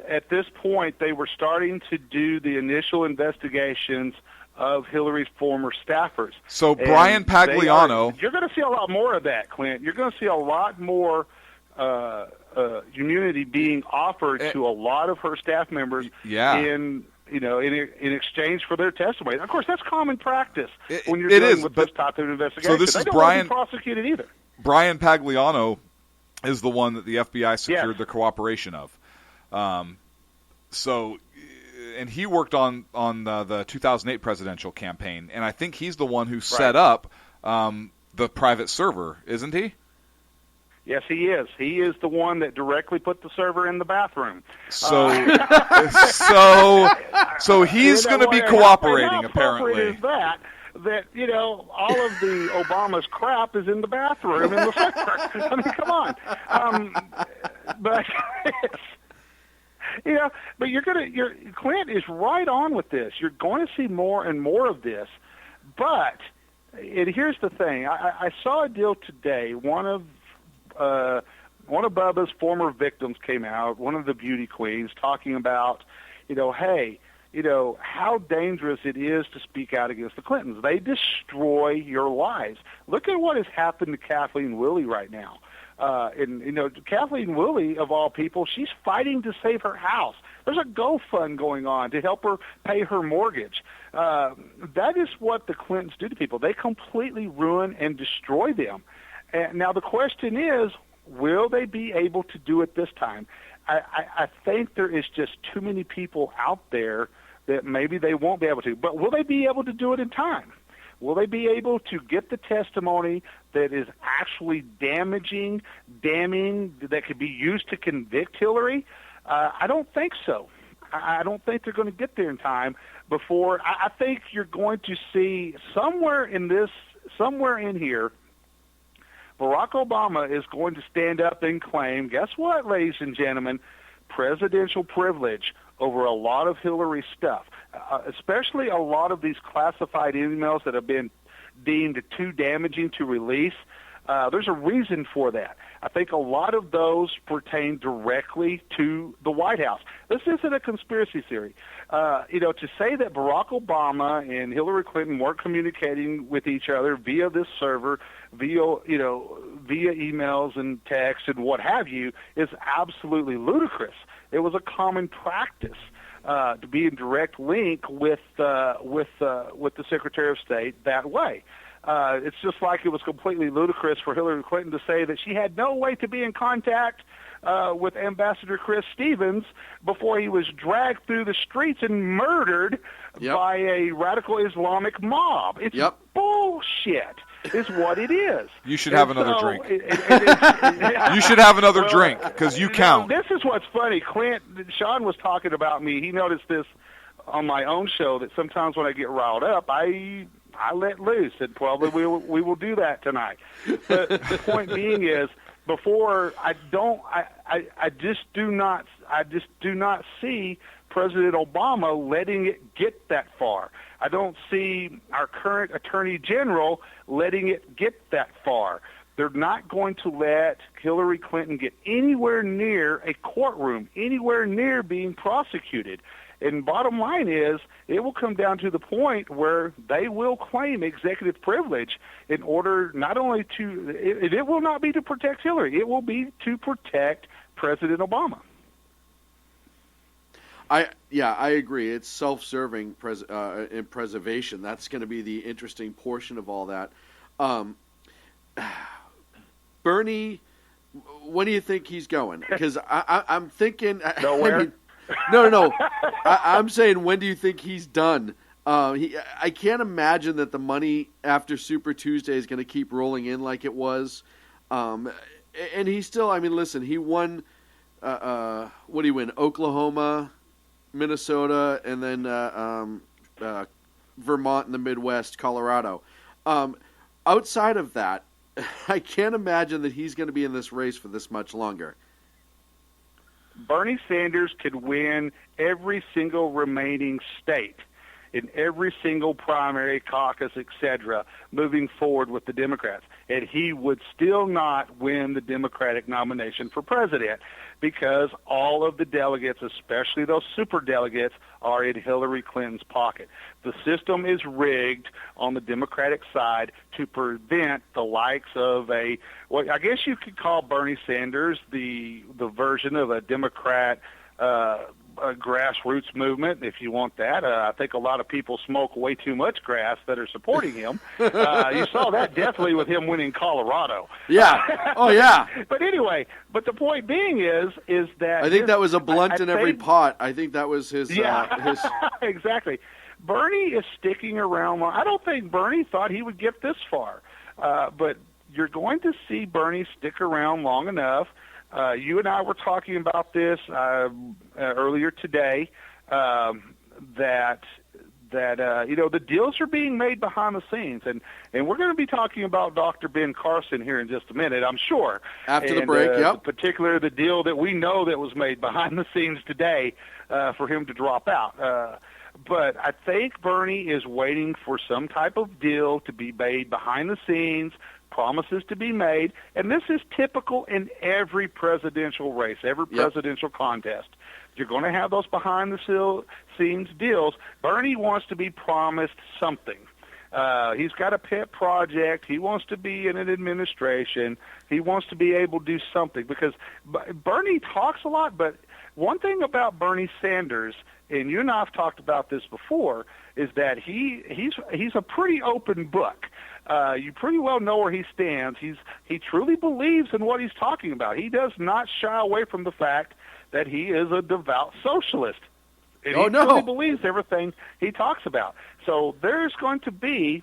at this point, they were starting to do the initial investigations of Hillary's former staffers. So Brian Pagliano, you're going to see a lot more of that, Clint. You're going to see a lot more immunity being offered to a lot of her staff members. Yeah. In exchange for their testimony. Of course, that's common practice when you're it dealing is, with but- this type of investigation. so this they is don't want to Brian- be prosecuted either. Brian Pagliano is the one that the FBI secured Yes. the cooperation of. And he worked on the 2008 presidential campaign, and I think he's the one who set up the private server, isn't he? Yes, he is. He is the one that directly put the server in the bathroom. So he's going to be cooperating, how apparently. Is that all of the Obama's crap is in the bathroom in the server. I mean, come on. But Clint is right on with this. You're going to see more and more of this. But here's the thing. I saw a deal today. One of Bubba's former victims came out, one of the beauty queens, talking about, how dangerous it is to speak out against the Clintons. They destroy your lives. Look at what has happened to Kathleen Willey right now. Kathleen Willey, of all people, she's fighting to save her house. There's a GoFund going on to help her pay her mortgage. That is what the Clintons do to people. They completely ruin and destroy them. And now the question is, will they be able to do it this time? I think there is just too many people out there that maybe they won't be able to. But will they be able to do it in time? Will they be able to get the testimony that is actually damning, that could be used to convict Hillary? I don't think so. I don't think they're going to get there in time before. I think you're going to see somewhere in here, Barack Obama is going to stand up and claim, guess what, ladies and gentlemen, presidential privilege over a lot of Hillary's stuff, especially a lot of these classified emails that have been deemed too damaging to release. There's a reason for that. I think a lot of those pertain directly to the White House. This isn't a conspiracy theory. To say that Barack Obama and Hillary Clinton weren't communicating with each other via this server, via emails and texts and what have you, is absolutely ludicrous. It was a common practice to be in direct link with the Secretary of State that way. It's just like it was completely ludicrous for Hillary Clinton to say that she had no way to be in contact with Ambassador Chris Stevens before he was dragged through the streets and murdered by a radical Islamic mob. It's bullshit. is what it is. You should have another drink. You should have another drink because you count. This is what's funny. Sean was talking about me. He noticed this on my own show that sometimes when I get riled up, I let loose, and probably we will do that tonight. But the point being is, before I just do not see President Obama letting it get that far. I don't see our current Attorney General letting it get that far. They're not going to let Hillary Clinton get anywhere near a courtroom, anywhere near being prosecuted. And bottom line is, it will come down to the point where they will claim executive privilege in order not only to, it will not be to protect Hillary, it will be to protect President Obama. I agree. It's self-serving in preservation. That's going to be the interesting portion of all that. Bernie, when do you think he's going? Because I'm thinking nowhere. No. I'm saying, when do you think he's done? I can't imagine that the money after Super Tuesday is going to keep rolling in like it was. And he still, listen, he won, what did he win? Oklahoma, Minnesota, and then Vermont in the Midwest, Colorado. Outside of that, I can't imagine that he's going to be in this race for this much longer. Bernie Sanders could win every single remaining state in every single primary, caucus, etc., moving forward with the Democrats. And he would still not win the Democratic nomination for president because all of the delegates, especially those super delegates, are in Hillary Clinton's pocket. The system is rigged on the Democratic side to prevent the likes of I guess you could call Bernie Sanders the version of a Democrat a grassroots movement, if you want that. I think a lot of people smoke way too much grass that are supporting him. You saw that definitely with him winning Colorado. Yeah. Oh, yeah. But anyway, the point being is that... I think that was a blunt in every pot. I think that was his... Yeah, exactly. Bernie is sticking around. I don't think Bernie thought he would get this far. But you're going to see Bernie stick around long enough. You and I were talking about this earlier today, that the deals are being made behind the scenes, and we're going to be talking about Dr. Ben Carson here in just a minute, I'm sure. After the break, yep. Particularly the deal that we know that was made behind the scenes today for him to drop out. But I think Bernie is waiting for some type of deal to be made behind the scenes, promises to be made, and this is typical in every presidential race, every presidential contest. You're going to have those behind-the-scenes deals. Bernie wants to be promised something. He's got a pet project. He wants to be in an administration. He wants to be able to do something because Bernie talks a lot, but one thing about Bernie Sanders, and you and I have talked about this before, is that he's a pretty open book. You pretty well know where he stands. He truly believes in what he's talking about. He does not shy away from the fact that he is a devout socialist. And he truly believes everything he talks about. So there's going to be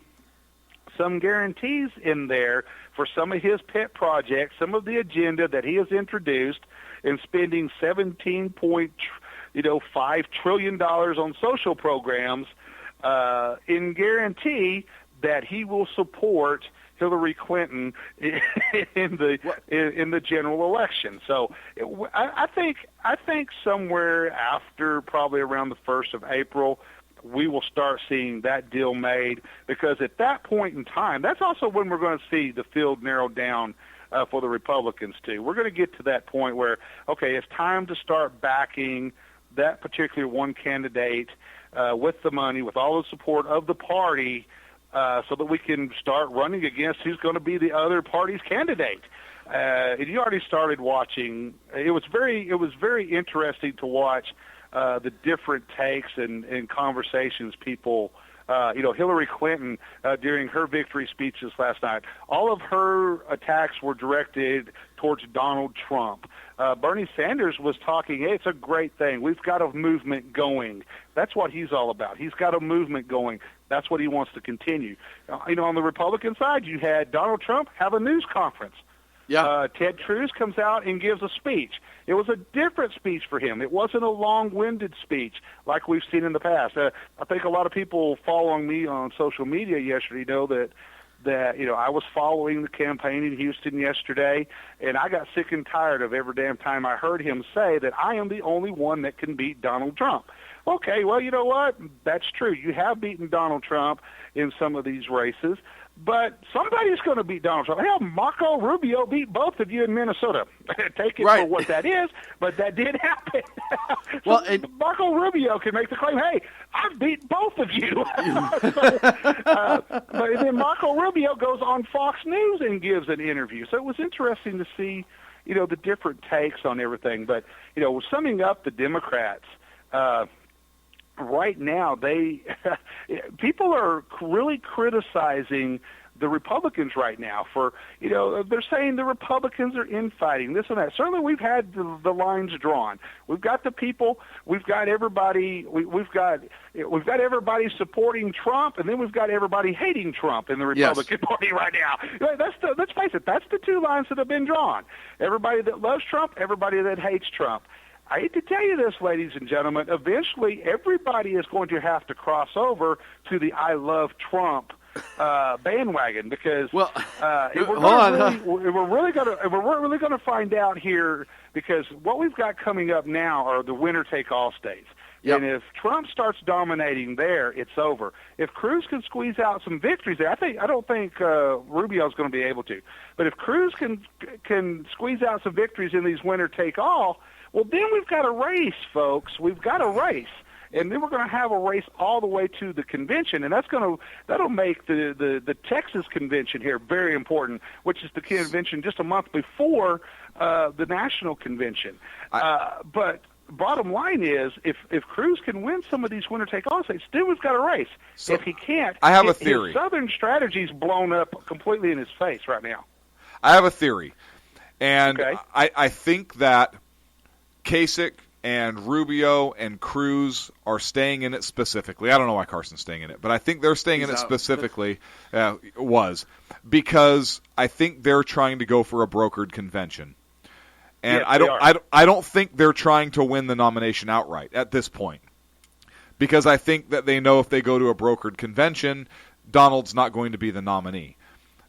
some guarantees in there for some of his pet projects, some of the agenda that he has introduced in spending $17.5 trillion on social programs in guarantee that he will support Hillary Clinton in the general election. So I think somewhere after probably around the 1st of April, we will start seeing that deal made, because at that point in time, that's also when we're going to see the field narrowed down for the Republicans too. We're going to get to that point where, okay, it's time to start backing that particular one candidate with the money, with all the support of the party, so that we can start running against who's going to be the other party's candidate. And you already started watching. It was very interesting to watch the different takes and conversations people. Hillary Clinton during her victory speeches last night, all of her attacks were directed towards Donald Trump. Bernie Sanders was talking, hey, it's a great thing. We've got a movement going. That's what he's all about. He's got a movement going. That's what he wants to continue. On the Republican side, you had Donald Trump have a news conference. Yeah. Ted Cruz comes out and gives a speech. It was a different speech for him. It wasn't a long-winded speech like we've seen in the past. I think a lot of people following me on social media yesterday know that I was following the campaign in Houston yesterday, and I got sick and tired of every damn time I heard him say that I am the only one that can beat Donald Trump. Okay, well, you know what? That's true. You have beaten Donald Trump in some of these races, but somebody's going to beat Donald Trump. Hell, Marco Rubio beat both of you in Minnesota. Take it for what that is, but that did happen. Well, Marco Rubio can make the claim, hey, I've beat both of you. But then Marco Rubio goes on Fox News and gives an interview. So it was interesting to see, the different takes on everything. But, summing up the Democrats, right now, people are really criticizing the Republicans right now for, they're saying the Republicans are infighting, this and that. Certainly we've had the lines drawn. We've got the people, we've got everybody, we've got everybody supporting Trump, and then we've got everybody hating Trump in the Republican Party right now. Let's face it, that's the two lines that have been drawn. Everybody that loves Trump, everybody that hates Trump. I hate to tell you this, ladies and gentlemen, eventually everybody is going to have to cross over to the I love Trump bandwagon, because if we're really going to find out here, because what we've got coming up now are the winner-take-all states. Yep. And if Trump starts dominating there, it's over. If Cruz can squeeze out some victories there, I don't think Rubio's going to be able to. But if Cruz can squeeze out some victories in these winner-take-all, well, then we've got a race, folks. We've got a race. And then we're going to have a race all the way to the convention, and that'll make the Texas convention here very important, which is the convention just a month before the national convention. But bottom line is, if Cruz can win some of these winner-take-all states, then we've got a race. So if he can't, I have a theory. His Southern strategy's blown up completely in his face right now. I have a theory, and I think that Kasich and Rubio and Cruz are staying in it specifically. I don't know why Carson's staying in it, but I think they're staying in it specifically, because I think they're trying to go for a brokered convention. And yes, I don't think they're trying to win the nomination outright at this point, because I think that they know if they go to a brokered convention, Donald's not going to be the nominee.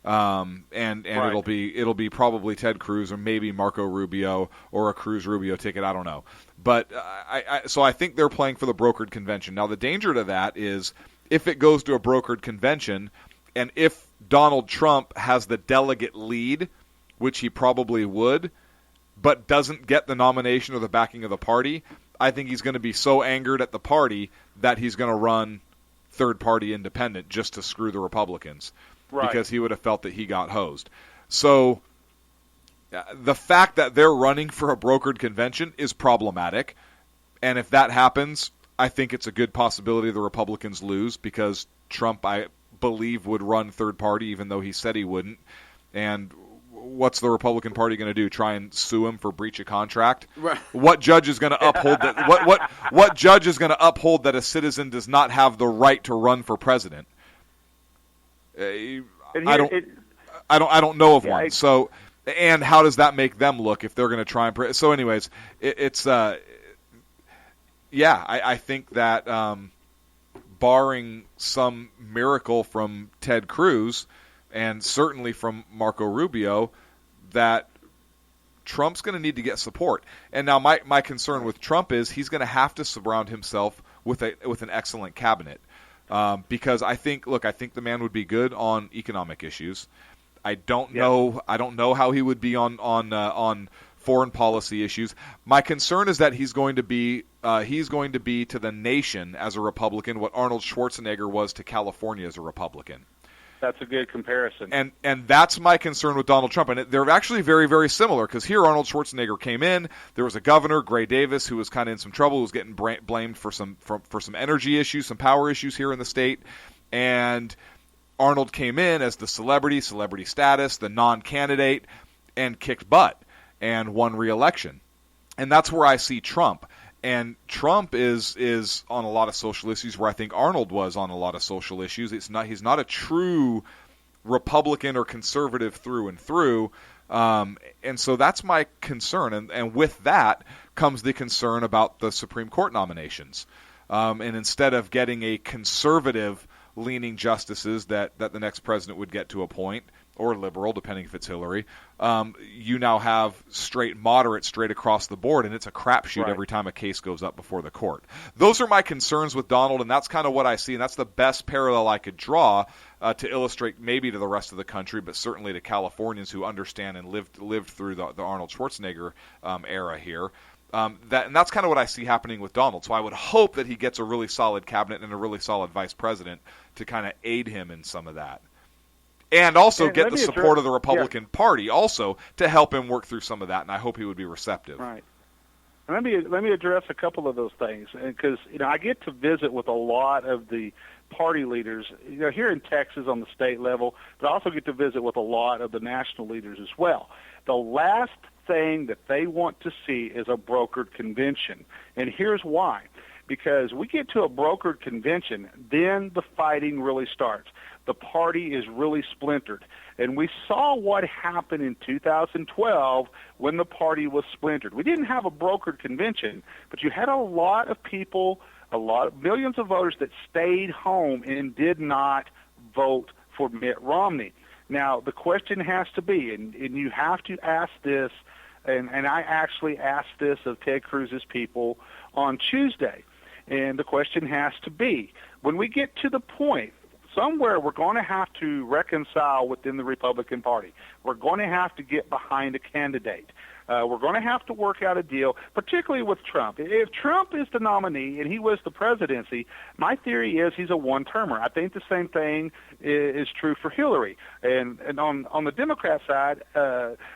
And it'll be probably Ted Cruz or maybe Marco Rubio or a Cruz-Rubio ticket. I don't know. But so I think they're playing for the brokered convention. Now, the danger to that is if it goes to a brokered convention and if Donald Trump has the delegate lead, which he probably would, but doesn't get the nomination or the backing of the party, I think he's going to be so angered at the party that he's going to run third-party independent just to screw the Republicans. Right. Because he would have felt that he got hosed. So the fact that they're running for a brokered convention is problematic. And if that happens, I think it's a good possibility the Republicans lose, because Trump, I believe, would run third party even though he said he wouldn't. And what's the Republican Party going to do? Try and sue him for breach of contract? Right. What judge is going to uphold that? What judge is going to uphold that a citizen does not have the right to run for president? I don't know of one. So, and how does that make them look if they're going to try and? So, anyways, I think that barring some miracle from Ted Cruz and certainly from Marco Rubio, that Trump's going to need to get support. And now my concern with Trump is he's going to have to surround himself with an excellent cabinet. Because I think the man would be good on economic issues. I don't know how he would be on foreign policy issues. My concern is that he's going to be to the nation as a Republican what Arnold Schwarzenegger was to California as a Republican. That's a good comparison. And that's my concern with Donald Trump. And they're actually very, very similar, because here Arnold Schwarzenegger came in. There was a governor, Gray Davis, who was kind of in some trouble, who was getting blamed for some energy issues, some power issues here in the state. And Arnold came in as the celebrity status, the non-candidate, and kicked butt and won re-election. And that's where I see Trump. And Trump is on a lot of social issues where I think Arnold was on a lot of social issues. He's not a true Republican or conservative through and through. And so that's my concern. And with that comes the concern about the Supreme Court nominations. And instead of getting a conservative-leaning justices that the next president would get to appoint, or liberal, depending if it's Hillary, you now have straight moderate straight across the board, and it's a crapshoot every time a case goes up before the court. Those are my concerns with Donald, and that's kind of what I see, and that's the best parallel I could draw to illustrate maybe to the rest of the country, but certainly to Californians who understand and lived through the Arnold Schwarzenegger era here. And that's kind of what I see happening with Donald. So I would hope that he gets a really solid cabinet and a really solid vice president to kind of aid him in some of that. And also get the support of the Republican Party also to help him work through some of that, and I hope he would be receptive. Right. And let me address a couple of those things, because I get to visit with a lot of the party leaders, here in Texas on the state level, but I also get to visit with a lot of the national leaders as well. The last thing that they want to see is a brokered convention, and here's why. Because we get to a brokered convention, then the fighting really starts. The party is really splintered. And we saw what happened in 2012 when the party was splintered. We didn't have a brokered convention, but you had a lot of people, millions of voters that stayed home and did not vote for Mitt Romney. Now, the question has to be, and you have to ask this, and I actually asked this of Ted Cruz's people on Tuesday. And the question has to be, when we get to the point, somewhere we're going to have to reconcile within the Republican Party. We're going to have to get behind a candidate. We're going to have to work out a deal, particularly with Trump. If Trump is the nominee and he was the presidency, my theory is he's a one-termer. I think the same thing is true for Hillary. And on the Democrat side,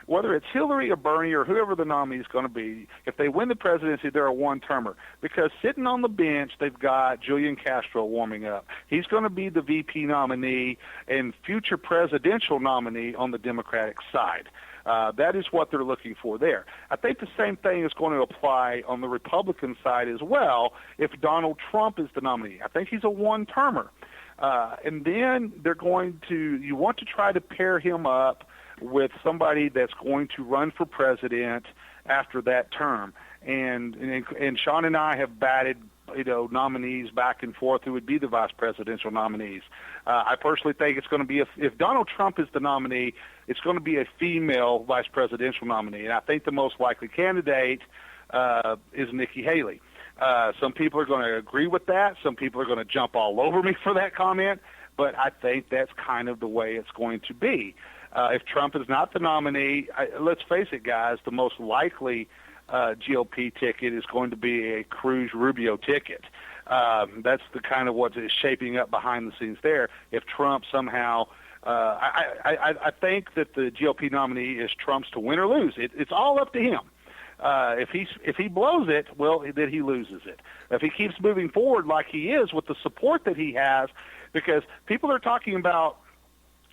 whether it's Hillary or Bernie or whoever the nominee is going to be, if they win the presidency, they're a one-termer. Because sitting on the bench, they've got Julian Castro warming up. He's going to be the VP nominee and future presidential nominee on the Democratic side. That is what they're looking for there. I think the same thing is going to apply on the Republican side as well if Donald Trump is the nominee. I think he's a one-termer. And then you want to try to pair him up with somebody that's going to run for president after that term. And Sean and I have batted nominees back and forth who would be the vice presidential nominees. I personally think it's going to be, if Donald Trump is the nominee, it's going to be a female vice presidential nominee. And I think the most likely candidate is Nikki Haley. Some people are going to agree with that. Some people are going to jump all over me for that comment. But I think that's kind of the way it's going to be. If Trump is not the nominee, let's face it, guys, the most likely GOP ticket is going to be a Cruz-Rubio ticket. That's the kind of what is shaping up behind the scenes there. If Trump somehow, I think that the GOP nominee is Trump's to win or lose. It's all up to him. If he blows it, well, then he loses it. If he keeps moving forward like he is with the support that he has, because people are talking about,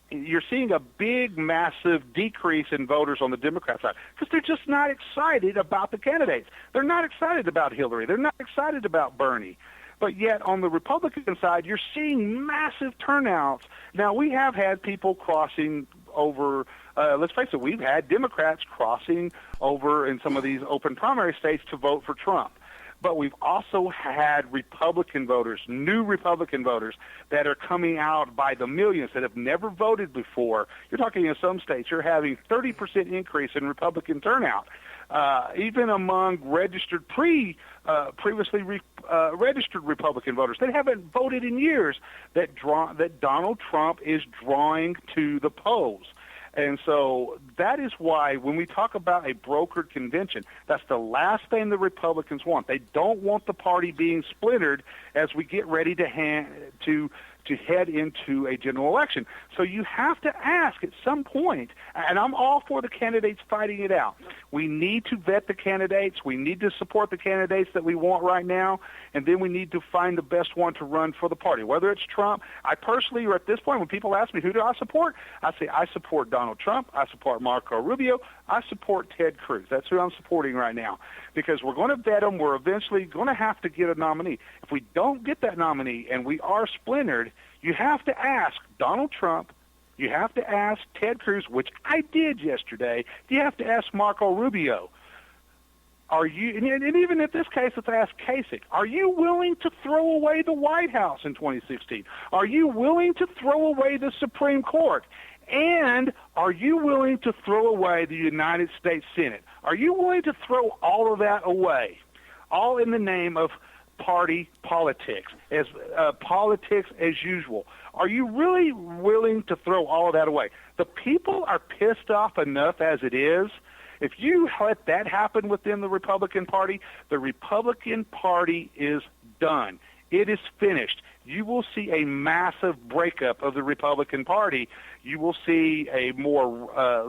you're seeing a big, massive decrease in voters on the Democrat side because they're just not excited about the candidates. They're not excited about Hillary. They're not excited about Bernie. But yet on the Republican side, you're seeing massive turnouts. Now, we have had people crossing over, let's face it, we've had Democrats crossing over in some of these open primary states to vote for Trump. But we've also had Republican voters, new Republican voters, that are coming out by the millions that have never voted before. You're talking in some states, you're having 30% increase in Republican turnout. Even among registered previously registered Republican voters that haven't voted in years, that Donald Trump is drawing to the polls. And so that is why when we talk about a brokered convention, that's the last thing the Republicans want. They don't want the party being splintered as we get ready to to head into a general election. So you have to ask at some point, and I'm all for the candidates fighting it out. We need to vet the candidates. We need to support the candidates that we want right now, and then we need to find the best one to run for the party. Whether it's Trump, I personally, or at this point, when people ask me who do I support, I say I support Donald Trump, I support Marco Rubio, I support Ted Cruz. That's who I'm supporting right now, because we're going to vet them. We're eventually going to have to get a nominee. If we don't get that nominee and we are splintered, you have to ask Donald Trump, you have to ask Ted Cruz, which I did yesterday. You have to ask Marco Rubio. Are you, and even in this case, let's ask Kasich, are you willing to throw away the White House in 2016? Are you willing to throw away the Supreme Court? And are you willing to throw away the United States Senate? Are you willing to throw all of that away, all in the name of party politics, as politics as usual? Are you really willing to throw all of that away? The people are pissed off enough as it is. If you let that happen within the Republican Party, the Republican Party is done. It is finished. You will see a massive breakup of the Republican Party. You will see a more a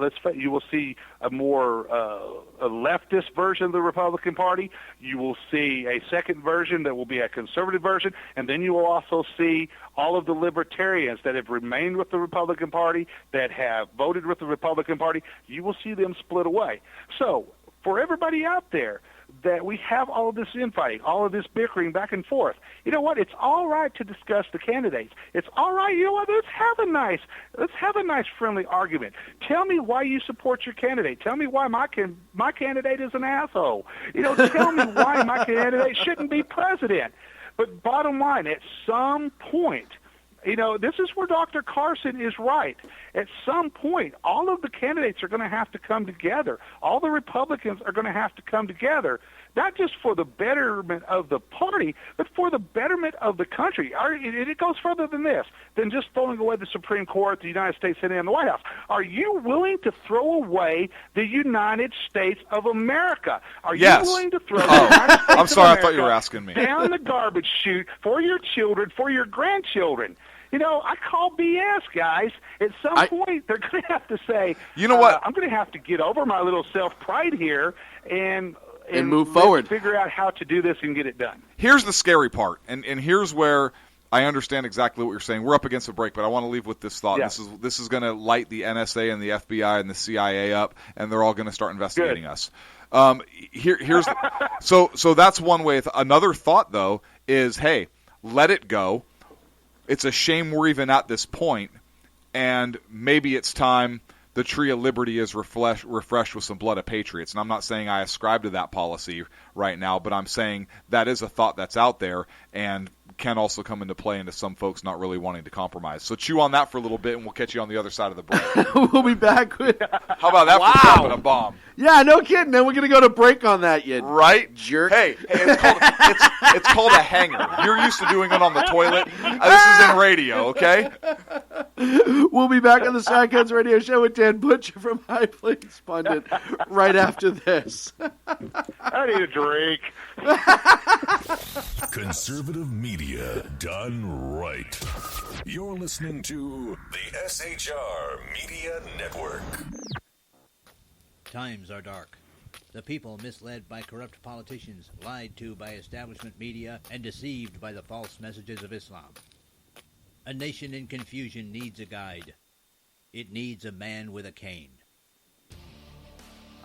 leftist version of the Republican Party. You will see a second version that will be a conservative version, and then you will also see all of the libertarians that have remained with the Republican Party, that have voted with the Republican Party. You will see them split away. So for everybody out there that we have all of this infighting, all of this bickering back and forth, you know what? It's all right to discuss the candidates. It's all right. You know what? Let's have a nice friendly argument. Tell me why you support your candidate. Tell me why my candidate is an asshole. You know, tell me why my candidate shouldn't be president. But bottom line, at some point, you know, this is where Dr. Carson is right. At some point, all of the candidates are going to have to come together. All the Republicans are going to have to come together, not just for the betterment of the party, but for the betterment of the country. It goes further than this, than just throwing away the Supreme Court, the United States Senate, and the White House. Are you willing to throw away the United States of America? Are you willing to throw the United States I'm sorry, of America I thought you were asking me. down the garbage chute for your children, for your grandchildren? You know, I call BS, guys. At some point, they're going to have to say, you know what? I'm going to have to get over my little self-pride here and move forward. Figure out how to do this and get it done. Here's the scary part, and here's where I understand exactly what you're saying. We're up against a break, but I want to leave with this thought. Yeah. This is going to light the NSA and the FBI and the CIA up, and they're all going to start investigating us. Here's so that's one way. Another thought, though, is, hey, let it go. It's a shame we're even at this point, and maybe it's time the Tree of Liberty is refreshed with some blood of patriots. And I'm not saying I ascribe to that policy right now, but I'm saying that is a thought that's out there and can also come into play into some folks not really wanting to compromise. So chew on that for a little bit, and we'll catch you on the other side of the break. We'll be back with... How about that for dropping a bomb? Yeah, no kidding. Then we're going to go to break on that, you right? Jerk. Hey, it's called a hanger. You're used to doing it on the toilet. This is in radio, okay? We'll be back on the Sidekins Radio Show with Dan Butcher from High Plains Pundit right after this. I need a drink. Conservative media done right. You're listening to the SHR Media Network. Times are dark. The people misled by corrupt politicians, lied to by establishment media, and deceived by the false messages of Islam. A nation in confusion needs a guide. It needs a man with a cane.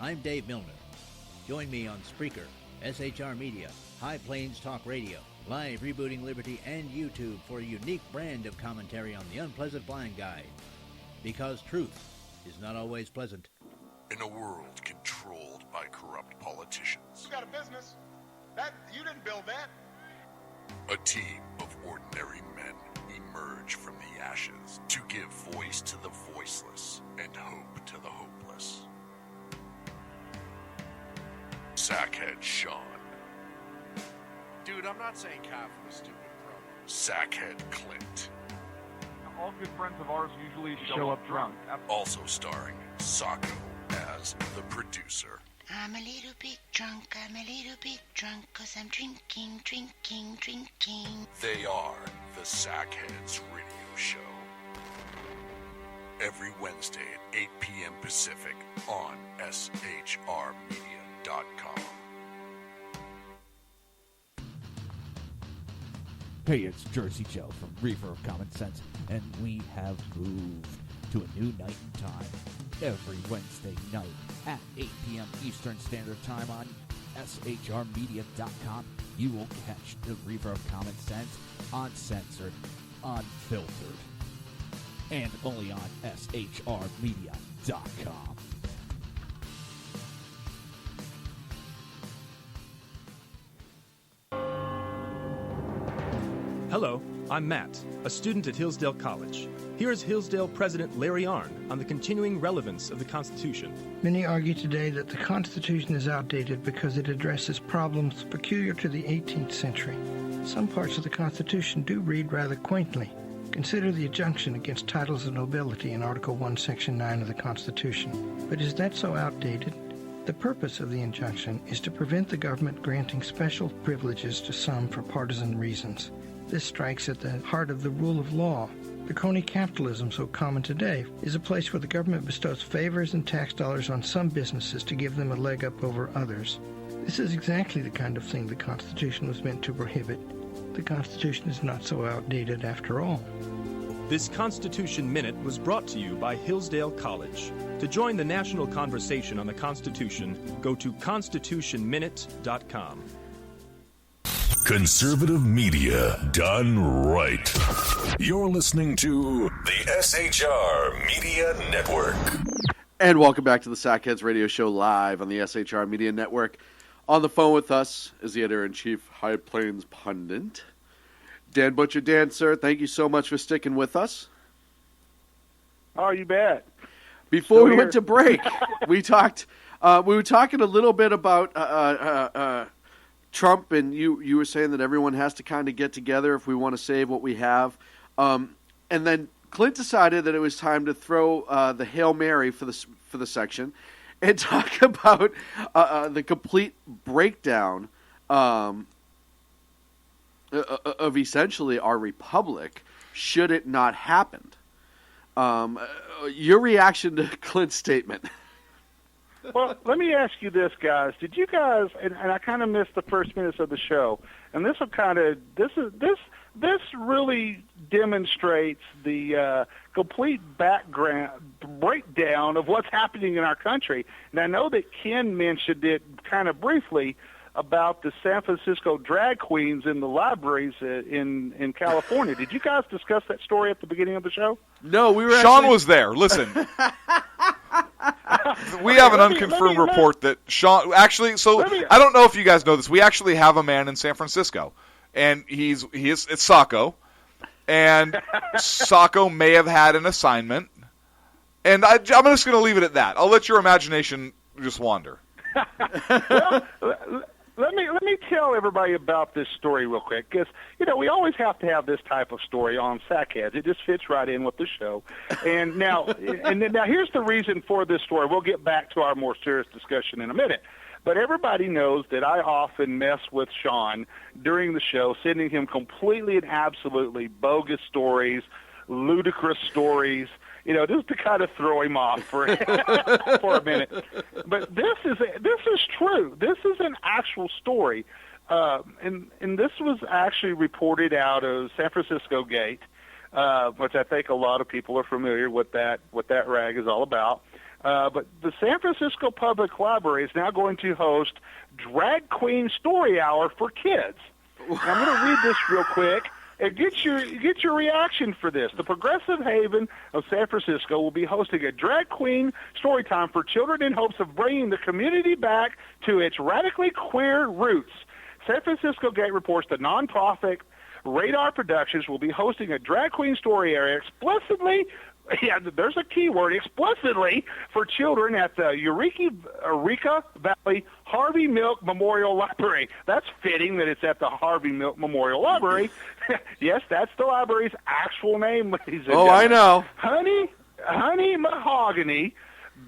I'm Dave Milner. Join me on Spreaker, SHR Media, High Plains Talk Radio, Live Rebooting Liberty, and YouTube for a unique brand of commentary on the unpleasant blind guide. Because truth is not always pleasant. In a world controlled by corrupt politicians, You got a business. That you didn't build that. a team of ordinary men emerge from the ashes to give voice to the voiceless and hope to the hopeless. Sackhead Sean, Dude, I'm not saying calf for the stupid pro. Sackhead Clint, All good friends of ours usually show up drunk. also starring Sacco as the producer. I'm a little bit drunk, I'm a little bit drunk, 'cause I'm drinking. They are the Sackheads Radio Show. Every Wednesday at 8 p.m. Pacific on SHRmedia.com. Hey, it's Jersey Joe from Reefer of Common Sense, and we have moved to a new night and time. Every Wednesday night at 8 p.m. Eastern Standard Time on SHRmedia.com, you will catch the Reefer of Common Sense uncensored, unfiltered, and only on SHRmedia.com. Hello, I'm Matt, a student at Hillsdale College. Here is Hillsdale President Larry Arnn on the continuing relevance of the Constitution. Many argue today that the Constitution is outdated because it addresses problems peculiar to the 18th century. Some parts of the Constitution do read rather quaintly. Consider the injunction against titles of nobility in Article 1, Section 9 of the Constitution. But is that so outdated? The purpose of the injunction is to prevent the government granting special privileges to some for partisan reasons. This strikes at the heart of the rule of law. The crony capitalism so common today is a place where the government bestows favors and tax dollars on some businesses to give them a leg up over others. This is exactly the kind of thing the Constitution was meant to prohibit. The Constitution is not so outdated after all. This Constitution Minute was brought to you by Hillsdale College. To join the national conversation on the Constitution, go to constitutionminute.com. Conservative media done right. You're listening to the SHR Media Network. And welcome back to the Sackheads Radio Show live on the SHR Media Network. On the phone with us is the editor-in-chief, High Plains Pundit, Dan Butcher. Dan, sir, thank you so much for sticking with us. Oh, you bet. Before we went to break, we were talking a little bit about Trump, and you were saying that everyone has to kind of get together if we want to save what we have. And then Clint decided that it was time to throw the Hail Mary for the section and talk about the complete breakdown of essentially our republic should it not happen. Your reaction to Clint's statement? Well, let me ask you this, guys. Did you guys? And I kind of missed the first minutes of the show, and this really demonstrates the complete breakdown of what's happening in our country. And I know that Ken mentioned it kind of briefly about the San Francisco drag queens in the libraries in California. Did you guys discuss that story at the beginning of the show? No, we were. Sean was there. Listen. We have an unconfirmed report that Sean actually. So I don't know if you guys know this. We actually have a man in San Francisco, and it's Sacco, and Sacco may have had an assignment, and I'm just going to leave it at that. I'll let your imagination just wander. Well, let me tell everybody about this story real quick, because we always have to have this type of story on Sackheads. It just fits right in with the show. And now here's the reason for this story. We'll get back to our more serious discussion in a minute. But everybody knows that I often mess with Sean during the show, sending him completely and absolutely bogus stories, ludicrous stories, just to kind of throw him off for a minute. But this is true. This is an actual story, and this was actually reported out of San Francisco Gate, which I think a lot of people are familiar with that rag is all about. But the San Francisco Public Library is now going to host Drag Queen Story Hour for kids. I'm going to read this real quick. And get your reaction for this. The Progressive Haven of San Francisco will be hosting a drag queen story time for children in hopes of bringing the community back to its radically queer roots. San Francisco Gate reports the nonprofit Radar Productions will be hosting a drag queen story area explicitly, there's a key word, explicitly for children at the Eureka Valley Harvey Milk Memorial Library. That's fitting that it's at the Harvey Milk Memorial Library. Yes, that's the library's actual name, ladies and gentlemen. I know. Honey Mahogany,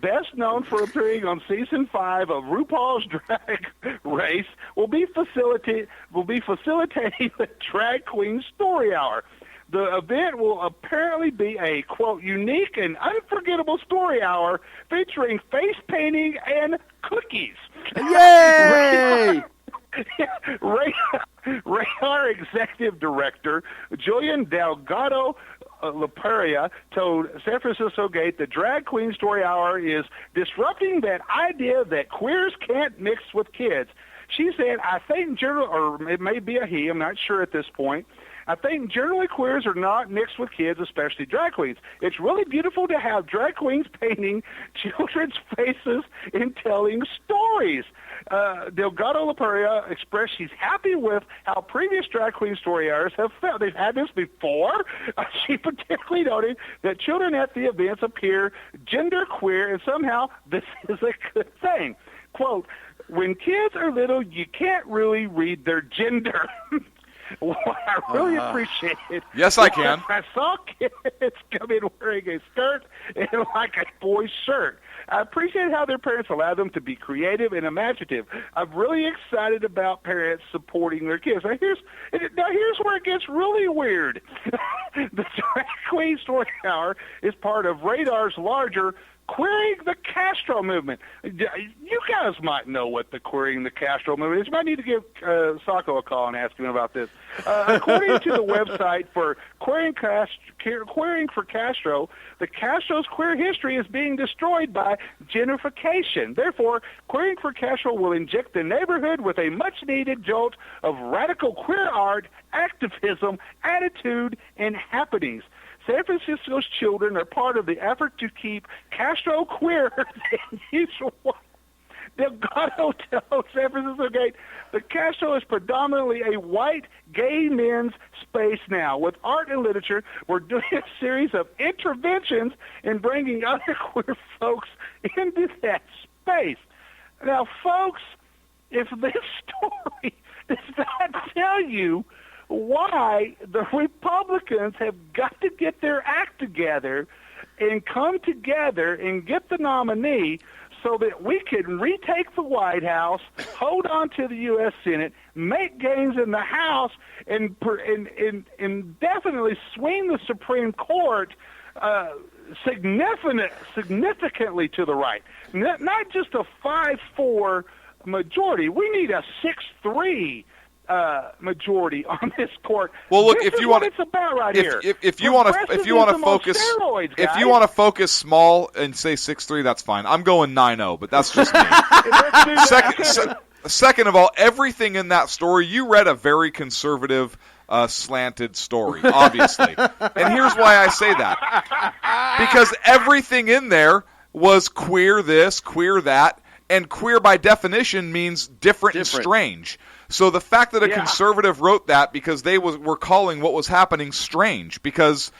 best known for appearing on season 5 of RuPaul's Drag Race, will be facilitating the Drag Queen Story Hour. The event will apparently be a, quote, unique and unforgettable story hour featuring face painting and cookies. Yay! Radar Executive Director Julian Delgado LaPeria told San Francisco Gate the Drag Queen Story Hour is disrupting that idea that queers can't mix with kids. She said, I think generally, or it may be a he, I'm not sure at this point, I think generally queers are not mixed with kids, especially drag queens. It's really beautiful to have drag queens painting children's faces and telling stories. Delgado LaPeria expressed she's happy with how previous drag queen story hours have felt. They've had this before. She particularly noted that children at the events appear genderqueer, and somehow this is a good thing. Quote, when kids are little, you can't really read their gender. What I really appreciate. Yes, I can. I saw kids come in wearing a skirt and like a boy's shirt. I appreciate how their parents allow them to be creative and imaginative. I'm really excited about parents supporting their kids. Now here's where it gets really weird. The Drag Queen Story Hour is part of Radar's larger Queering the Castro movement. You guys might know what the Queering the Castro movement is. You might need to give Sacco a call and ask him about this. According to the website for Queering for Castro, the Castro's queer history is being destroyed by gentrification. Therefore, Queering for Castro will inject the neighborhood with a much-needed jolt of radical queer art, activism, attitude, and happenings. San Francisco's children are part of the effort to keep Castro queer than usual. Delgado tells San Francisco Gate, the Castro is predominantly a white gay men's space now. With art and literature, we're doing a series of interventions in bringing other queer folks into that space. Now, folks, if this story does not tell you why the Republicans have got to get their act together and come together and get the nominee so that we can retake the White House, hold on to the U.S. Senate, make gains in the House, and definitely swing the Supreme Court significantly to the right. Not just a 5-4 majority. We need a 6-3 majority on this court. Well, look, this if you want, want, it's about right if, here. If you want to focus, steroids, if you want to focus small and say 6-3, that's fine. I'm going 9-0, but that's just me. Second of all, everything in that story, you read a very conservative, slanted story, obviously, and here's why I say that: because everything in there was queer this, queer that, and queer by definition means different. And strange. So the fact that a conservative wrote that because they were calling what was happening strange, because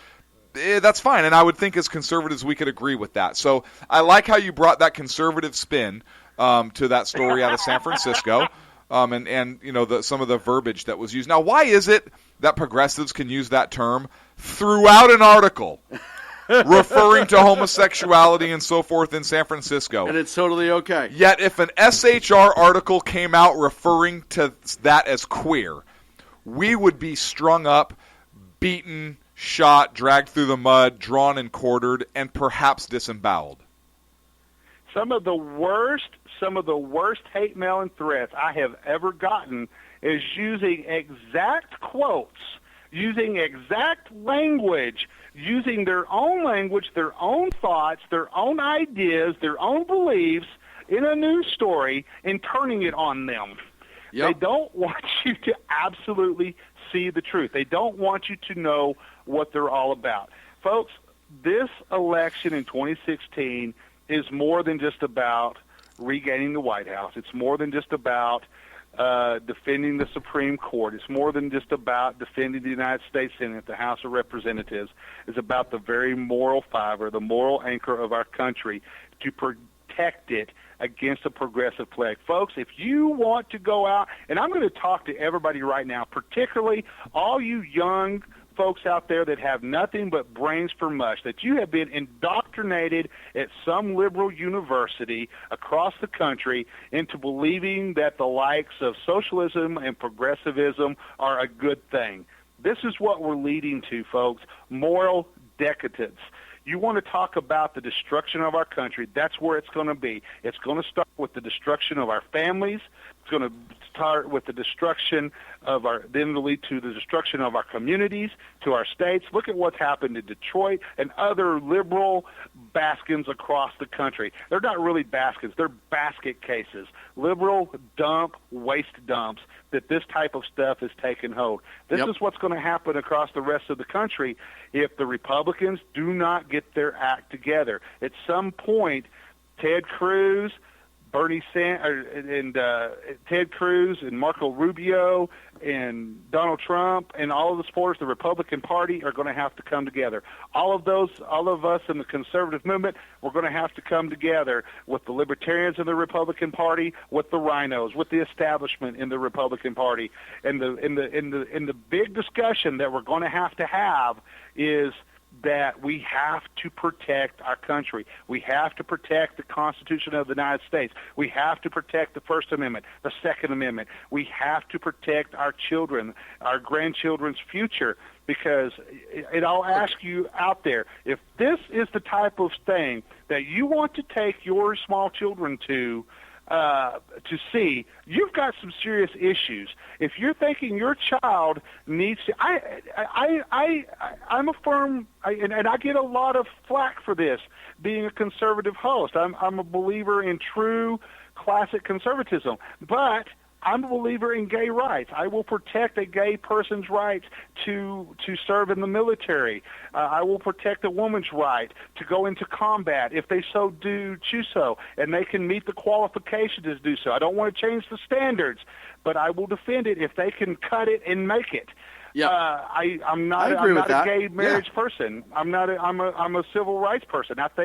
that's fine. And I would think as conservatives we could agree with that. So I like how you brought that conservative spin to that story out of San Francisco, and you know some of the verbiage that was used. Now, why is it that progressives can use that term throughout an article? Referring to homosexuality and so forth in San Francisco. And it's totally okay. Yet if an SHR article came out referring to that as queer, we would be strung up, beaten, shot, dragged through the mud, drawn and quartered, and perhaps disemboweled. Some of the worst hate mail and threats I have ever gotten is using exact quotes, using exact language, using their own language, their own thoughts, their own ideas, their own beliefs in a news story and turning it on them. Yep. They don't want you to absolutely see the truth. They don't want you to know what they're all about. Folks, this election in 2016 is more than just about regaining the White House. It's more than just about defending the Supreme Court. It's more than just about defending the United States Senate, the House of Representatives. It's about the very moral fiber, the moral anchor of our country, to protect it against a progressive plague. Folks, if you want to go out, and I'm going to talk to everybody right now, particularly all you young folks out there that have nothing but brains for mush, that you have been indoctrinated at some liberal university across the country into believing that the likes of socialism and progressivism are a good thing. This is what we're leading to, folks. Moral decadence. You want to talk about the destruction of our country, that's where it's going to be. It's going to start with the destruction of our families. It's going to start with the destruction of then lead to the destruction of our communities, to our states. Look at what's happened in Detroit and other liberal baskins across the country. They're not really baskins. They're basket cases. Liberal waste dumps that this type of stuff has taken hold. This is what's going to happen across the rest of the country if the Republicans do not get their act together. At some point, Ted Cruz, Ted Cruz and Marco Rubio and Donald Trump and all of the supporters of the Republican Party are going to have to come together. All of us in the conservative movement, we're going to have to come together with the libertarians in the Republican Party, with the rhinos, with the establishment in the Republican Party. And the big discussion that we're going to have is that we have to protect our country. We have to protect the Constitution of the United States. We have to protect the First Amendment, the Second Amendment. We have to protect our children, our grandchildren's future, because I'll ask you out there, if this is the type of thing that you want to take your small children to see, you've got some serious issues. If you're thinking your child needs to, I'm a firm, and I get a lot of flack for this, being a conservative host. I'm a believer in true classic conservatism, but I'm a believer in gay rights. I will protect a gay person's rights to serve in the military. I will protect a woman's right to go into combat if they choose so, and they can meet the qualifications to do so. I don't want to change the standards, but I will defend it if they can cut it and make it. Yeah, I'm not a gay marriage person. I'm a civil rights person. I've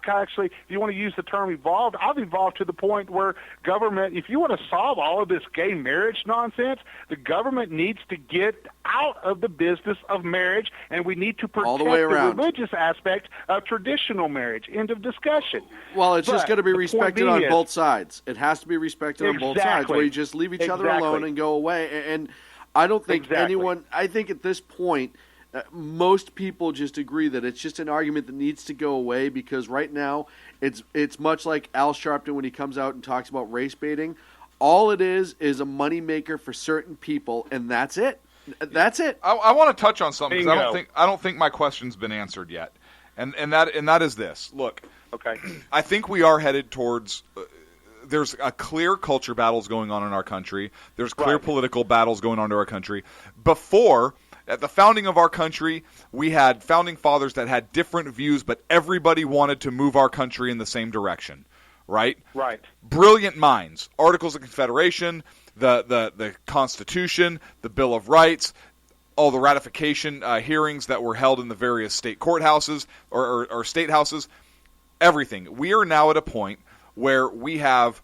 actually, if you want to use the term evolved, I've evolved to the point where government, if you want to solve all of this gay marriage nonsense, the government needs to get out of the business of marriage, and we need to protect the religious aspect of traditional marriage. End of discussion. Well, it's just going to be respected on both sides. It has to be respected on both sides, where you just leave each other alone and go away. And I don't think anyone – I think at this point most people just agree that it's just an argument that needs to go away, because right now it's much like Al Sharpton when he comes out and talks about race baiting. All it is a moneymaker for certain people, and that's it. That's it. I want to touch on something because I don't think my question's been answered yet, and that is this. Look, okay, I think we are headed towards there's a clear culture battles going on in our country. There's clear political battles going on in our country. Before, at the founding of our country, we had founding fathers that had different views, but everybody wanted to move our country in the same direction, right? Right. Brilliant minds. Articles of Confederation, the Constitution, the Bill of Rights, all the ratification hearings that were held in the various state courthouses or state houses, everything. We are now at a point where we have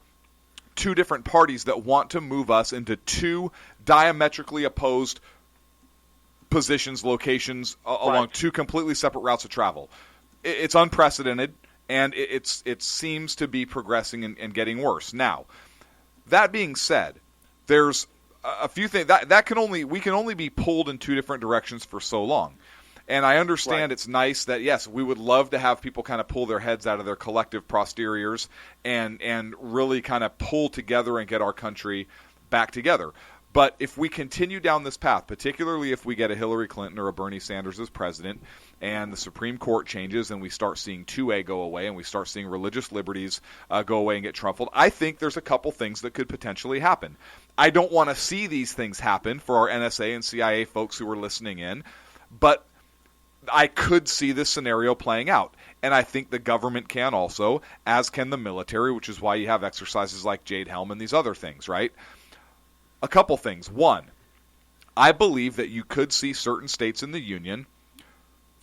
two different parties that want to move us into two diametrically opposed positions, locations, along two completely separate routes of travel. It's unprecedented, and it seems to be progressing and getting worse. Now, that being said, there's a few things we can only be pulled in two different directions for so long. And I understand it's nice that, yes, we would love to have people kind of pull their heads out of their collective posteriors and really kind of pull together and get our country back together. But if we continue down this path, particularly if we get a Hillary Clinton or a Bernie Sanders as president and the Supreme Court changes and we start seeing 2A go away and we start seeing religious liberties go away and get trumped, I think there's a couple things that could potentially happen. I don't want to see these things happen for our NSA and CIA folks who are listening in, but I could see this scenario playing out. And I think the government can also, as can the military, which is why you have exercises like Jade Helm and these other things, right? A couple things. One, I believe that you could see certain states in the Union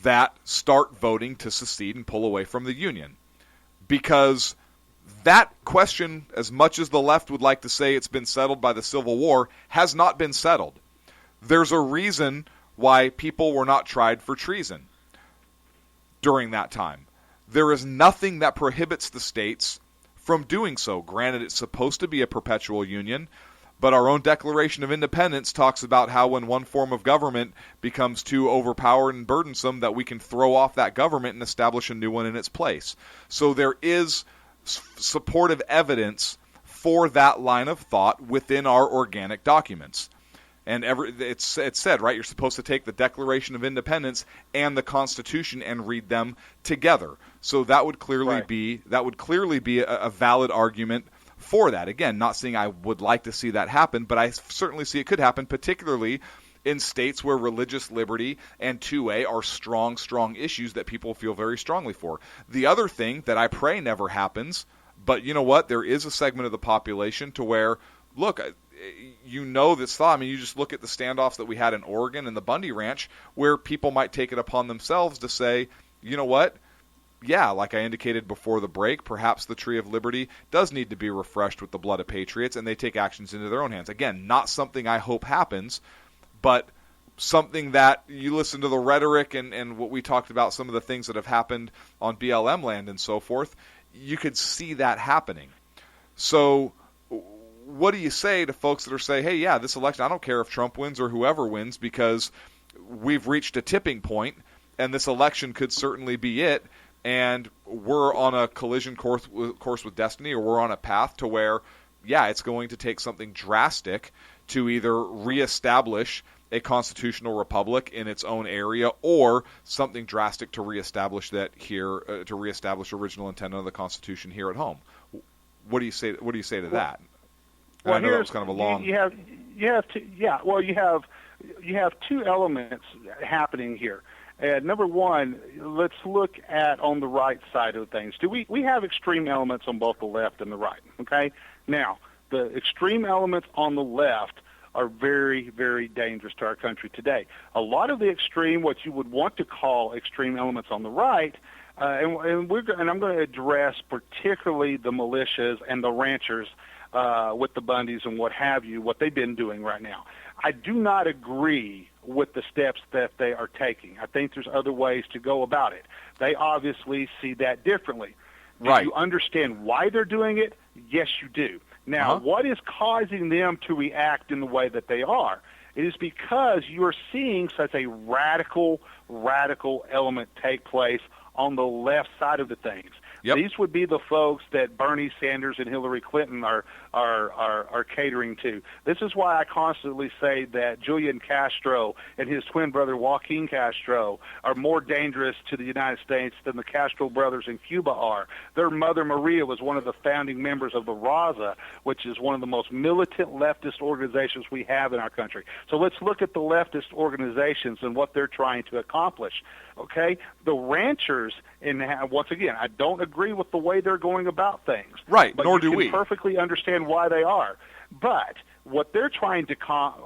that start voting to secede and pull away from the Union. Because that question, as much as the left would like to say it's been settled by the Civil War, has not been settled. There's a reason why people were not tried for treason during that time. There is nothing that prohibits the states from doing so. Granted, it's supposed to be a perpetual union, But our own Declaration of Independence talks about how when one form of government becomes too overpowered and burdensome, that we can throw off that government and establish a new one in its place. So there is supportive evidence for that line of thought within our organic documents. And it's said, right, you're supposed to take the Declaration of Independence and the Constitution and read them together. So that would clearly be a valid argument for that. Again, not saying I would like to see that happen, but I certainly see it could happen, particularly in states where religious liberty and 2A are strong issues that people feel very strongly for. The other thing that I pray never happens, but you know what? There is a segment of the population to where, look, you know this thought. I mean, you just look at the standoffs that we had in Oregon and the Bundy Ranch, where people might take it upon themselves to say, you know what? Yeah, like I indicated before the break, perhaps the Tree of Liberty does need to be refreshed with the blood of patriots, and they take actions into their own hands. Again, not something I hope happens, but something that you listen to the rhetoric and what we talked about, some of the things that have happened on BLM land and so forth, you could see that happening. So what do you say to folks that are saying, hey, yeah, this election, I don't care if Trump wins or whoever wins, because we've reached a tipping point, and this election could certainly be it, and we're on a collision course with destiny, or we're on a path to where, yeah, it's going to take something drastic to either reestablish a constitutional republic in its own area, or something drastic to reestablish that here, to reestablish original intent of the Constitution here at home. What do you say? What do you say to that? Well, I know that was kind of a long. You have two elements happening here. Number one, let's look at on the right side of things. We have extreme elements on both the left and the right, okay? Now, the extreme elements on the left are very, very dangerous to our country today. A lot of the extreme, what you would want to call extreme elements on the right, and I'm going to address particularly the militias and the ranchers with the Bundys and what have you, what they've been doing right now. I do not agree with the steps that they are taking. I think there's other ways to go about it. They obviously see that differently. Do you understand why they're doing it? Yes, you do. Now, what is causing them to react in the way that they are? It is because you are seeing such a radical element take place on the left side of the things. Yep. These would be the folks that Bernie Sanders and Hillary Clinton are catering to. This is why I constantly say that Julian Castro and his twin brother Joaquin Castro are more dangerous to the United States than the Castro brothers in Cuba are. Their mother Maria was one of the founding members of the Raza, which is one of the most militant leftist organizations we have in our country. So let's look at the leftist organizations and what they're trying to accomplish. Okay, the ranchers, and once again, I don't agree with the way they're going about things. Right, but nor do you we. can perfectly understand why they are. But what they're trying to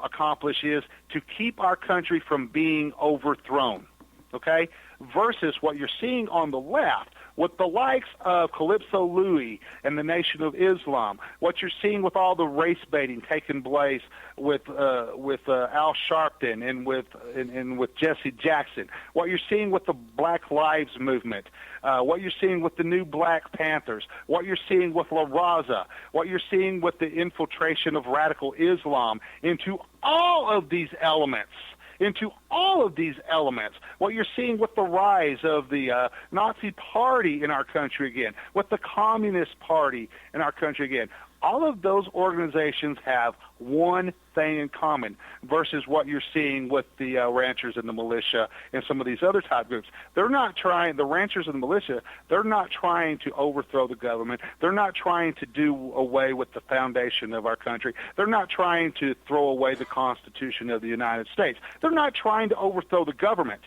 accomplish is to keep our country from being overthrown. Okay, versus what you're seeing on the left with the likes of Calypso Louie and the Nation of Islam, what you're seeing with all the race baiting taking place with Al Sharpton and with Jesse Jackson, what you're seeing with the Black Lives Movement, what you're seeing with the new Black Panthers, what you're seeing with La Raza, what you're seeing with the infiltration of radical Islam into all of these elements. What you're seeing with the rise of the Nazi Party in our country again, with the Communist Party in our country again, all of those organizations have one thing in common versus what you're seeing with the ranchers and the militia and some of these other type groups. They're not trying, the ranchers and the militia, they're not trying to overthrow the government. They're not trying to do away with the foundation of our country. They're not trying to throw away the Constitution of the United States. They're not trying to overthrow the government.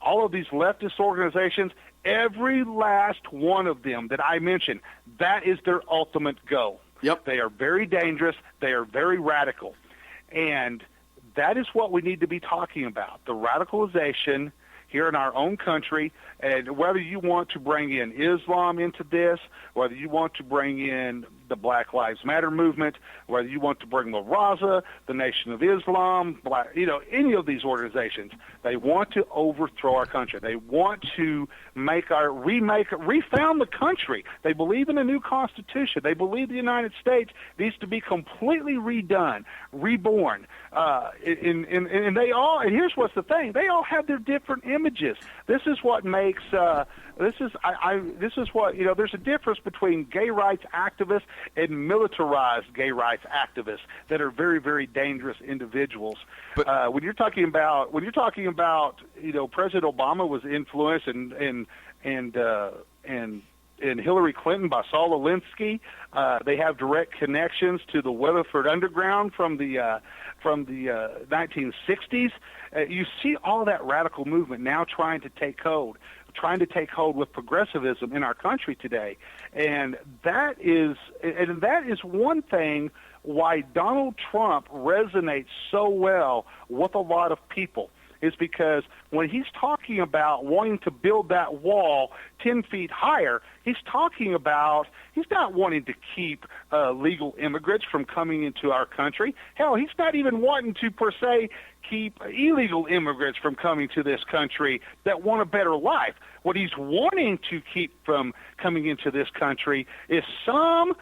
All of these leftist organizations, every last one of them that I mentioned, that is their ultimate goal. Yep. They are very dangerous. They are very radical. And that is what we need to be talking about, the radicalization here in our own country. And whether you want to bring in Islam into this, whether you want to bring in the Black Lives Matter movement, whether you want to bring La Raza, the Nation of Islam, any of these organizations. They want to overthrow our country. They want to refound the country. They believe in a new constitution. They believe the United States needs to be completely redone, reborn. And here's what's the thing: they all have their different images. This is what makes. This is what there's a difference between gay rights activists and militarized gay rights activists that are very, very dangerous individuals. But when you're talking about President Obama was influenced and Hillary Clinton by Saul Alinsky, they have direct connections to the Weatherford Underground from the 1960s. You see all that radical movement now trying to take hold with progressivism in our country today, and that is one thing why Donald Trump resonates so well with a lot of people. Is because when he's talking about wanting to build that wall 10 feet higher, he's not wanting to keep legal immigrants from coming into our country. Hell, he's not even wanting to, per se, keep illegal immigrants from coming to this country that want a better life. What he's wanting to keep from coming into this country is some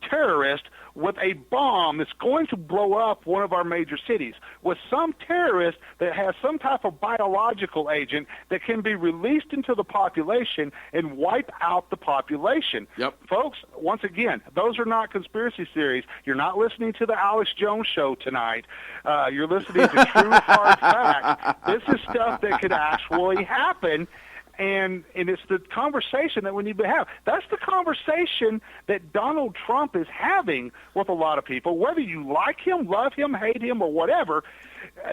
terrorist with a bomb that's going to blow up one of our major cities, with some terrorist that has some type of biological agent that can be released into the population and wipe out the population. Yep. Folks, once again, those are not conspiracy theories. You're not listening to the Alex Jones show tonight. You're listening to true hard fact. This is stuff that could actually happen. And it's the conversation that we need to have. That's the conversation that Donald Trump is having with a lot of people, whether you like him, love him, hate him, or whatever.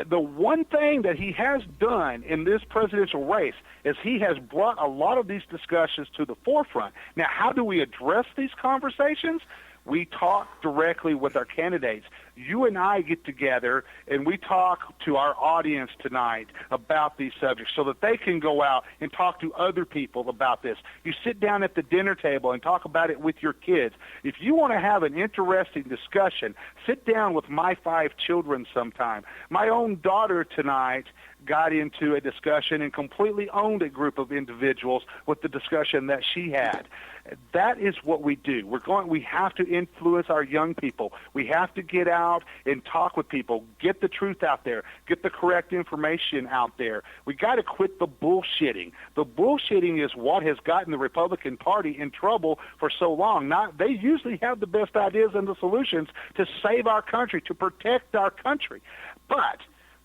The one thing that he has done in this presidential race is he has brought a lot of these discussions to the forefront. Now, how do we address these conversations? We talk directly with our candidates. You and I get together and we talk to our audience tonight about these subjects so that they can go out and talk to other people about this. You sit down at the dinner table and talk about it with your kids. If you want to have an interesting discussion, sit down with my 5 children sometime. My own daughter tonight got into a discussion and completely owned a group of individuals with the discussion that she had. That is what we do. We have to influence our young people. We have to get out and talk with people, get the truth out there, get the correct information out there. We got to quit the bullshitting. The bullshitting is what has gotten the Republican Party in trouble for so long. They usually have the best ideas and the solutions to save our country, to protect our country. But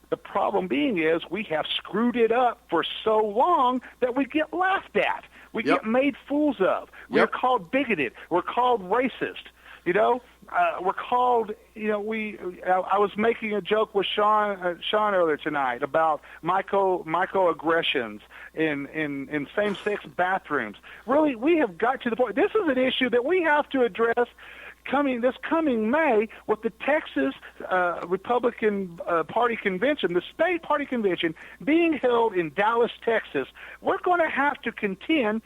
the problem being is we have screwed it up for so long that we get laughed at. We get made fools of. We're called bigoted. We're called racist. We're called. I was making a joke with Sean earlier tonight about microaggressions in same-sex bathrooms. Really, we have got to the point. This is an issue that we have to address this coming May with the Texas Republican Party Convention, the state party convention being held in Dallas, Texas. We're going to have to contend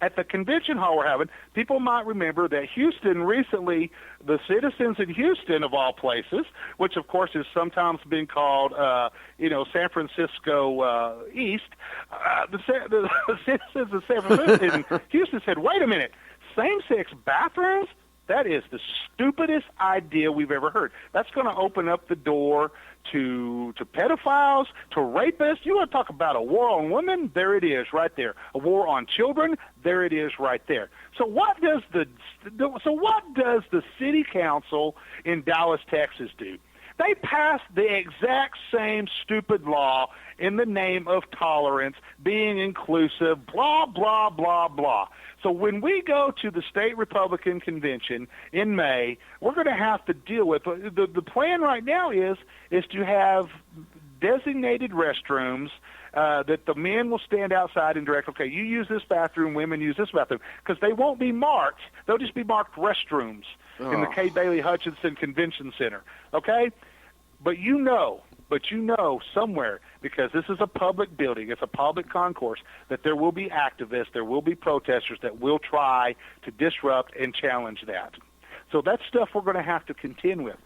at the convention hall we're having. People might remember that Houston recently, the citizens in Houston, of all places, which of course is sometimes being called, San Francisco East, the citizens of San Francisco in Houston said, wait a minute, same-sex bathrooms? That is the stupidest idea we've ever heard. That's going to open up the door to pedophiles, to rapists. You want to talk about a war on women? There it is right there. A war on children? There it is right there. So what does the city council in Dallas, Texas do? They passed the exact same stupid law in the name of tolerance, being inclusive, blah, blah, blah, blah. So when we go to the state Republican convention in May, we're going to have to deal with the plan right now is to have designated restrooms that the men will stand outside and direct, okay, you use this bathroom, women use this bathroom, because they won't be marked. They'll just be marked restrooms in the Kay Bailey Hutchinson Convention Center, okay? But But you know somewhere, because this is a public building, it's a public concourse, that there will be activists, there will be protesters that will try to disrupt and challenge that. So that's stuff we're going to have to contend with.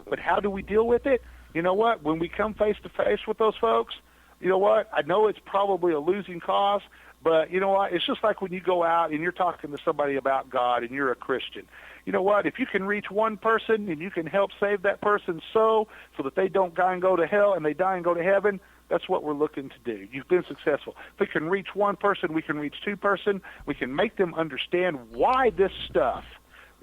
But how do we deal with it? You know what? When we come face to face with those folks, you know what? I know it's probably a losing cause, but you know what? It's just like when you go out and you're talking to somebody about God and you're a Christian. You know what? If you can reach one person and you can help save that person's soul so that they don't die and go to hell and they die and go to heaven, that's what we're looking to do. You've been successful. If we can reach one person, we can reach two person. We can make them understand why this stuff.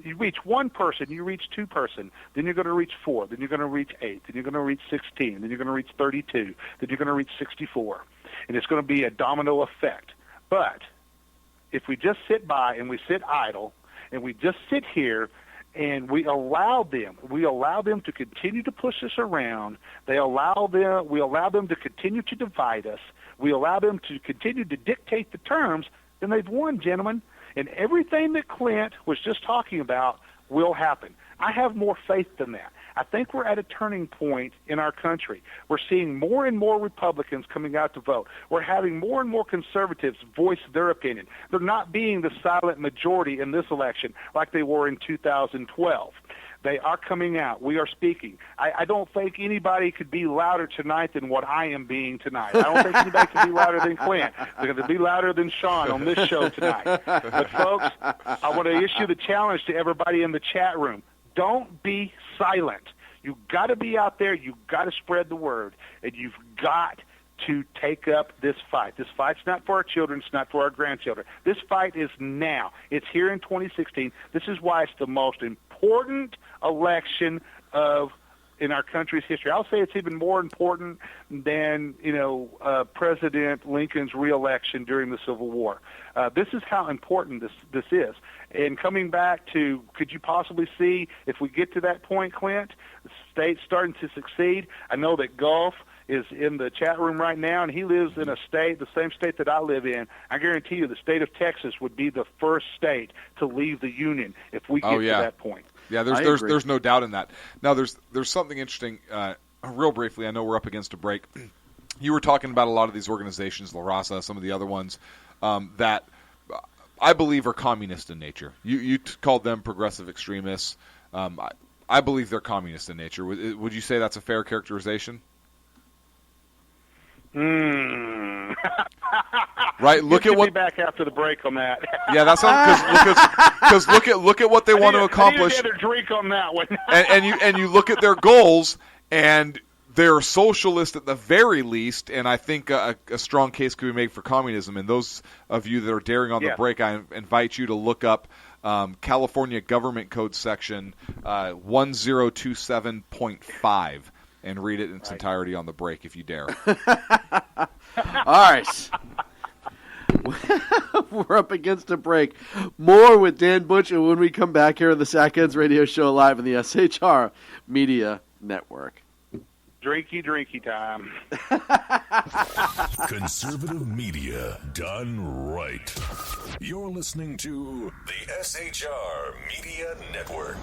You reach one person, you reach two person, then you're going to reach 4, then you're going to reach 8, then you're going to reach 16, then you're going to reach 32, then you're going to reach 64. And it's going to be a domino effect. But if we just sit by and we sit idle and we just sit here and we allow them to continue to push us around, we allow them to continue to divide us, we allow them to continue to dictate the terms, then they've won, gentlemen. And everything that Clint was just talking about will happen. I have more faith than that. I think we're at a turning point in our country. We're seeing more and more Republicans coming out to vote. We're having more and more conservatives voice their opinion. They're not being the silent majority in this election like they were in 2012. They are coming out. We are speaking. I don't think anybody could be louder tonight than what I am being tonight. I don't think anybody could be louder than Clint. They're going to be louder than Sean on this show tonight. But, folks, I want to issue the challenge to everybody in the chat room. Don't be silent. You've got to be out there. You've got to spread the word. And you've got to take up this fight. This fight's not for our children. It's not for our grandchildren. This fight is now. It's here in 2016. This is why it's the most important election in our country's history. I'll say it's even more important than President Lincoln's reelection during the Civil War. This is how important this is. And coming back to, could you possibly see if we get to that point, Clint, the state's starting to succeed? I know that Gulf is in the chat room right now, and he lives in a state, the same state that I live in. I guarantee you the state of Texas would be the first state to leave the Union if we get to that point. Yeah, there's no doubt in that. Now, there's something interesting, real briefly. I know we're up against a break. You were talking about a lot of these organizations, La Raza, some of the other ones, that I believe are communist in nature. You called them progressive extremists. I believe they're communist in nature. Would you say that's a fair characterization? Right. Look at what. Be back after the break on that. Yeah, that's because look at what they want to accomplish. I need a drink on that one. and you look at their goals, and they're socialist at the very least. And I think a strong case could be made for communism. And those of you that are daring on the break, I invite you to look up California Government Code section 1027.5. And read it in its entirety on the break if you dare. All right. We're up against a break. More with Dan Butch, and when we come back here on the Sackheads Radio Show live on the SHR Media Network. Drinky time. Conservative media done right. You're listening to the SHR Media Network.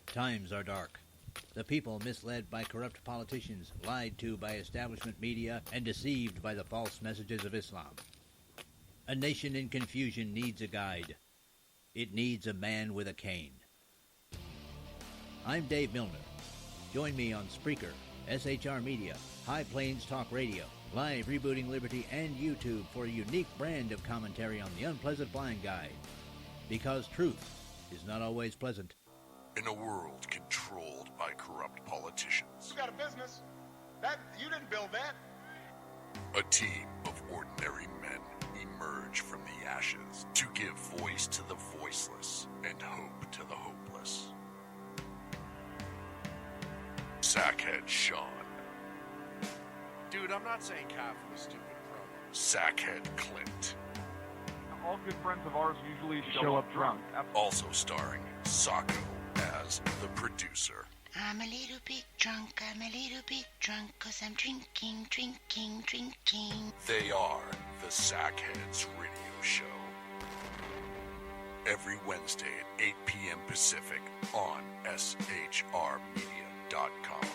Times are dark. The people misled by corrupt politicians, lied to by establishment media, and deceived by the false messages of Islam. A nation in confusion needs a guide. It needs a man with a cane. I'm Dave Milner. Join me on Spreaker, SHR Media, High Plains Talk Radio, Live Rebooting Liberty, and YouTube for a unique brand of commentary on the unpleasant blind guide. Because truth is not always pleasant. In a world controlled by corrupt politicians. You got a business. You didn't build that. A team of ordinary men emerge from the ashes to give voice to the voiceless and hope to the hopeless. Sackhead Sean. Dude, I'm not saying calf with a stupid promo. Sackhead Clint. All good friends of ours usually show up drunk. Also starring Sacco as the producer. I'm a little bit drunk, 'cause I'm drinking. They are the Sackheads Radio Show. Every Wednesday at 8 p.m. Pacific on SHRmedia.com.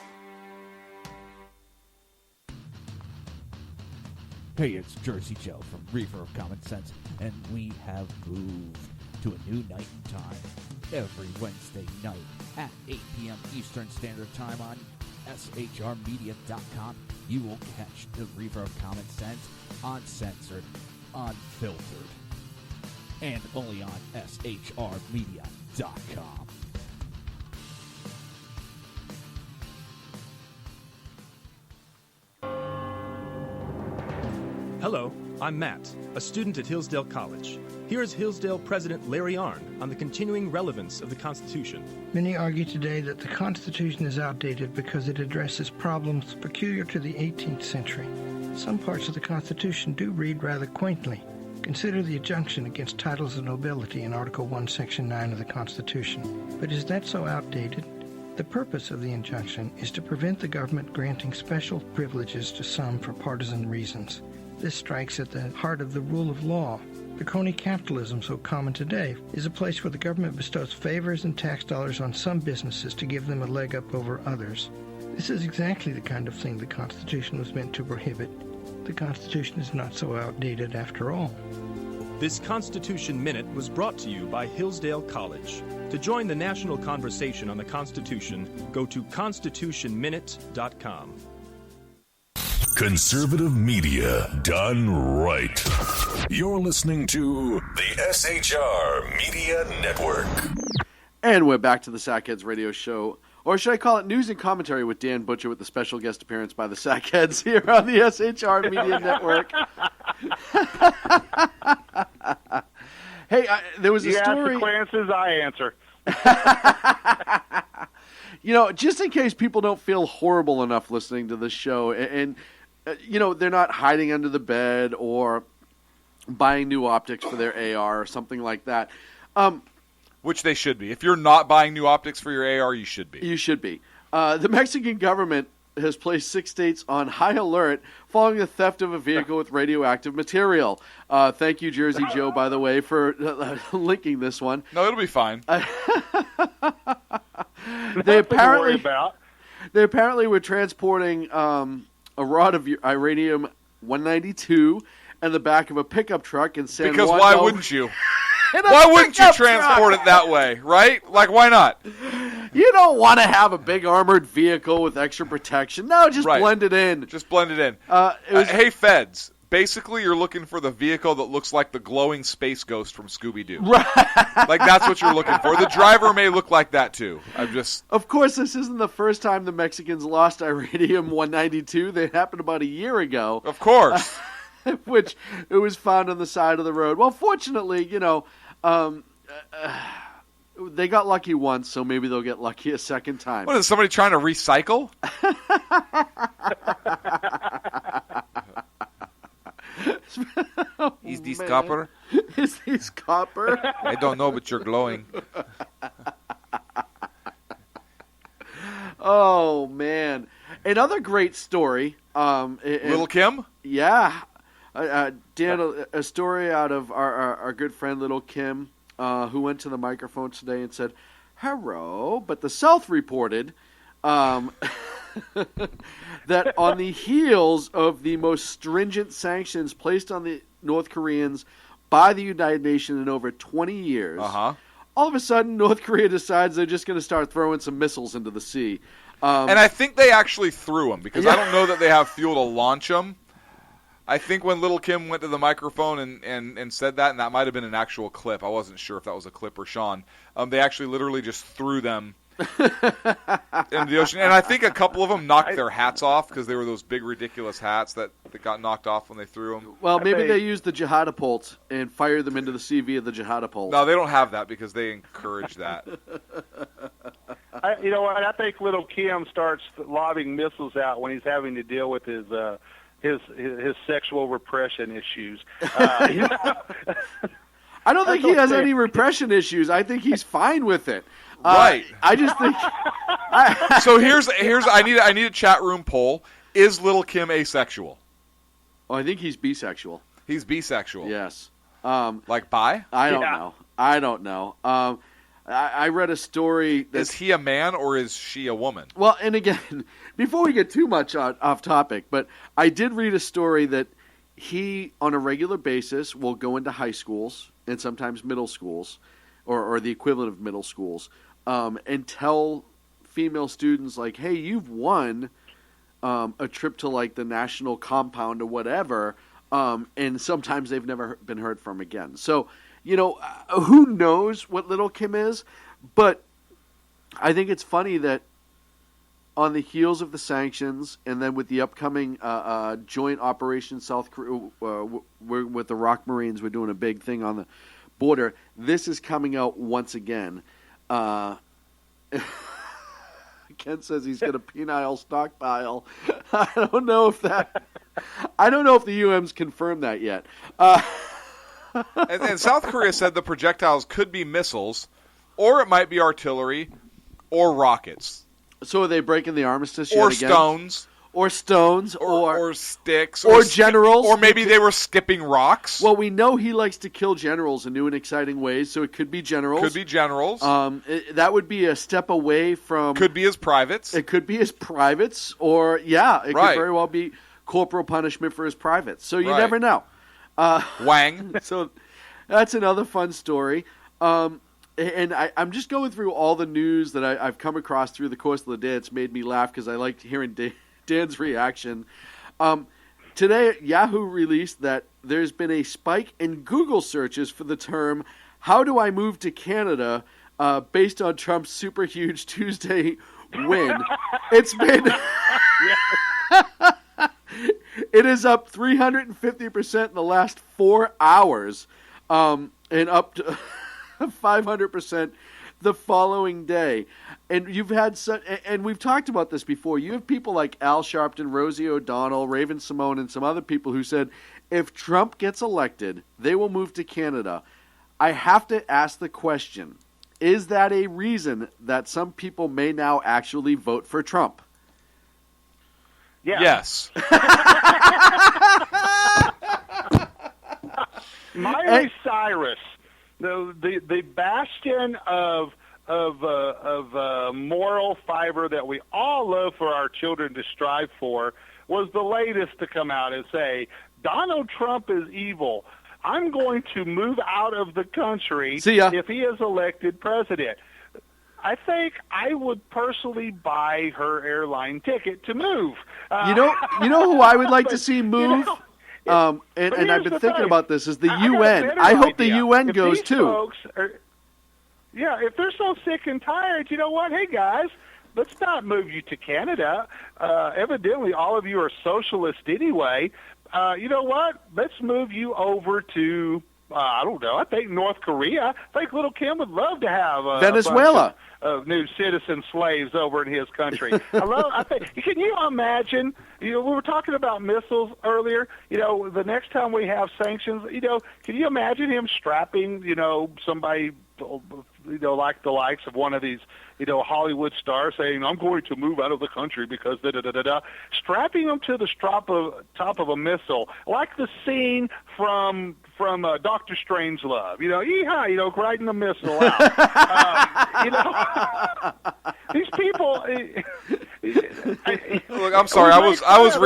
Hey, it's Jersey Joe from Reefer of Common Sense, and we have moved to a new night and time every Wednesday night at 8 p.m. Eastern Standard Time on shrmedia.com. You will catch the Reefer of Common Sense uncensored, unfiltered, and only on shrmedia.com. Hello, I'm Matt, a student at Hillsdale College. Here is Hillsdale President Larry Arnn on the continuing relevance of the Constitution. Many argue today that the Constitution is outdated because it addresses problems peculiar to the 18th century. Some parts of the Constitution do read rather quaintly. Consider the injunction against titles of nobility in Article 1, Section 9 of the Constitution. But is that so outdated? The purpose of the injunction is to prevent the government granting special privileges to some for partisan reasons. This strikes at the heart of the rule of law. The crony capitalism so common today is a place where the government bestows favors and tax dollars on some businesses to give them a leg up over others. This is exactly the kind of thing the Constitution was meant to prohibit. The Constitution is not so outdated after all. This Constitution Minute was brought to you by Hillsdale College. To join the national conversation on the Constitution, go to constitutionminute.com. Conservative media done right. You're listening to the SHR Media Network. And we're back to the Sackheads Radio Show. Or should I call it News and Commentary with Dan Butcher, with the special guest appearance by the Sackheads here on the SHR Media Network. Hey, there was a story. You ask the questions, I answer. You know, just in case people don't feel horrible enough listening to this show, and you know, they're not hiding under the bed or buying new optics for their AR or something like that. Which they should be. If you're not buying new optics for your AR, you should be. You should be. The Mexican government has placed 6 states on high alert following the theft of a vehicle with radioactive material. Thank you, Jersey Joe, by the way, for linking this one. No, it'll be fine. They apparently were transporting a rod of uranium-192 in the back of a pickup truck in San Juan. Because why wouldn't you? Why wouldn't you transport it that way, right? Like, why not? You don't want to have a big armored vehicle with extra protection. No, just blend it in. Just blend it in. Hey, feds. Basically, you're looking for the vehicle that looks like the glowing space ghost from Scooby-Doo. Right. Like, that's what you're looking for. The driver may look like that, too. Of course, this isn't the first time the Mexicans lost uranium-192. That happened about a year ago. Of course. Which it was found on the side of the road. Well, fortunately, you know, they got lucky once, so maybe they'll get lucky a second time. What, is somebody trying to recycle? Is this copper? Is this copper? I don't know, but you're glowing. Oh, man. Another great story. Little Kim? Yeah. Dan, a story out of our good friend Little Kim, who went to the microphone today and said, "Hello," but the South reported that on the heels of the most stringent sanctions placed on the North Koreans by the United Nations in over 20 years, all of a sudden North Korea decides they're just going to start throwing some missiles into the sea. And I think they actually threw them, because I don't know that they have fuel to launch them. I think when Little Kim went to the microphone and said that, and that might have been an actual clip. I wasn't sure if that was a clip or Sean. They actually literally just threw them into the ocean. And I think a couple of them knocked their hats off, because they were those big, ridiculous hats that got knocked off when they threw them. Well, maybe they used the Jihadapult and fired them into the sea via the Jihadapult. No, they don't have that, because they encourage that. You know what? I think Little Kim starts lobbing missiles out when he's having to deal with his sexual repression issues. You know? I don't think he has any repression issues. I think he's fine with it. Right. I just think. So here's I need a chat room poll. Is Little Kim asexual? Oh, I think he's bisexual. He's bisexual. Yes. Like bi? I don't know. I read a story. Is he a man or is she a woman? Well, and again, before we get too much off topic, but I did read a story that he, on a regular basis, will go into high schools and sometimes middle schools, or the equivalent of middle schools, and tell female students, like, hey, you've won a trip to, like, the national compound or whatever, and sometimes they've never been heard from again. So, who knows what Little Kim is, but I think it's funny that on the heels of the sanctions and then with the upcoming joint Operation South Korea, with the Rock Marines, we're doing a big thing on the border. This is coming out once again. Ken says he's got a penile stockpile. I don't know if the UM's confirmed that yet. And South Korea said the projectiles could be missiles, or it might be artillery, or rockets. So are they breaking the armistice or yet again? Or stones, or sticks, or generals, or maybe they were skipping rocks. Well, we know he likes to kill generals in new and exciting ways, so it could be generals. That would be a step away from. Could be his privates. It could be his privates, or it could very well be corporal punishment for his privates. So you never know. Wang. So that's another fun story. And I'm just going through all the news that I've come across through the course of the day. It's made me laugh because I liked hearing Dan's reaction. Today, Yahoo released that there's been a spike in Google searches for the term, "How do I move to Canada?" Based on Trump's super huge Tuesday win. It's been... It is up 350% in the last 4 hours, and up to 500% the following day. And you've had and we've talked about this before. You have people like Al Sharpton, Rosie O'Donnell, Raven Simone, and some other people who said if Trump gets elected, they will move to Canada. I have to ask the question, is that a reason that some people may now actually vote for Trump? Yeah. Yes. Miley Cyrus, the bastion of moral fiber that we all love for our children to strive for, was the latest to come out and say, Donald Trump is evil. I'm going to move out of the country if he is elected president. I think I would personally buy her airline ticket to move. You know who I would like to see move? And I've been thinking about this, is the UN. I hope the UN goes too. If they're so sick and tired, you know what? Hey, guys, let's not move you to Canada. Evidently, all of you are socialist anyway. You know what? Let's move you over to, I don't know, I think North Korea. I think Little Kim would love to have Venezuela. Of new citizen slaves over in his country. Can you imagine? We were talking about missiles earlier. The next time we have sanctions, can you imagine him strapping, somebody, like the likes of one of these, Hollywood stars saying, "I'm going to move out of the country because da da da da da," strapping them to the top of a missile, like the scene from Dr. Strangelove. Yeehaw! Riding the missile out. These people. Look, I'm sorry. I was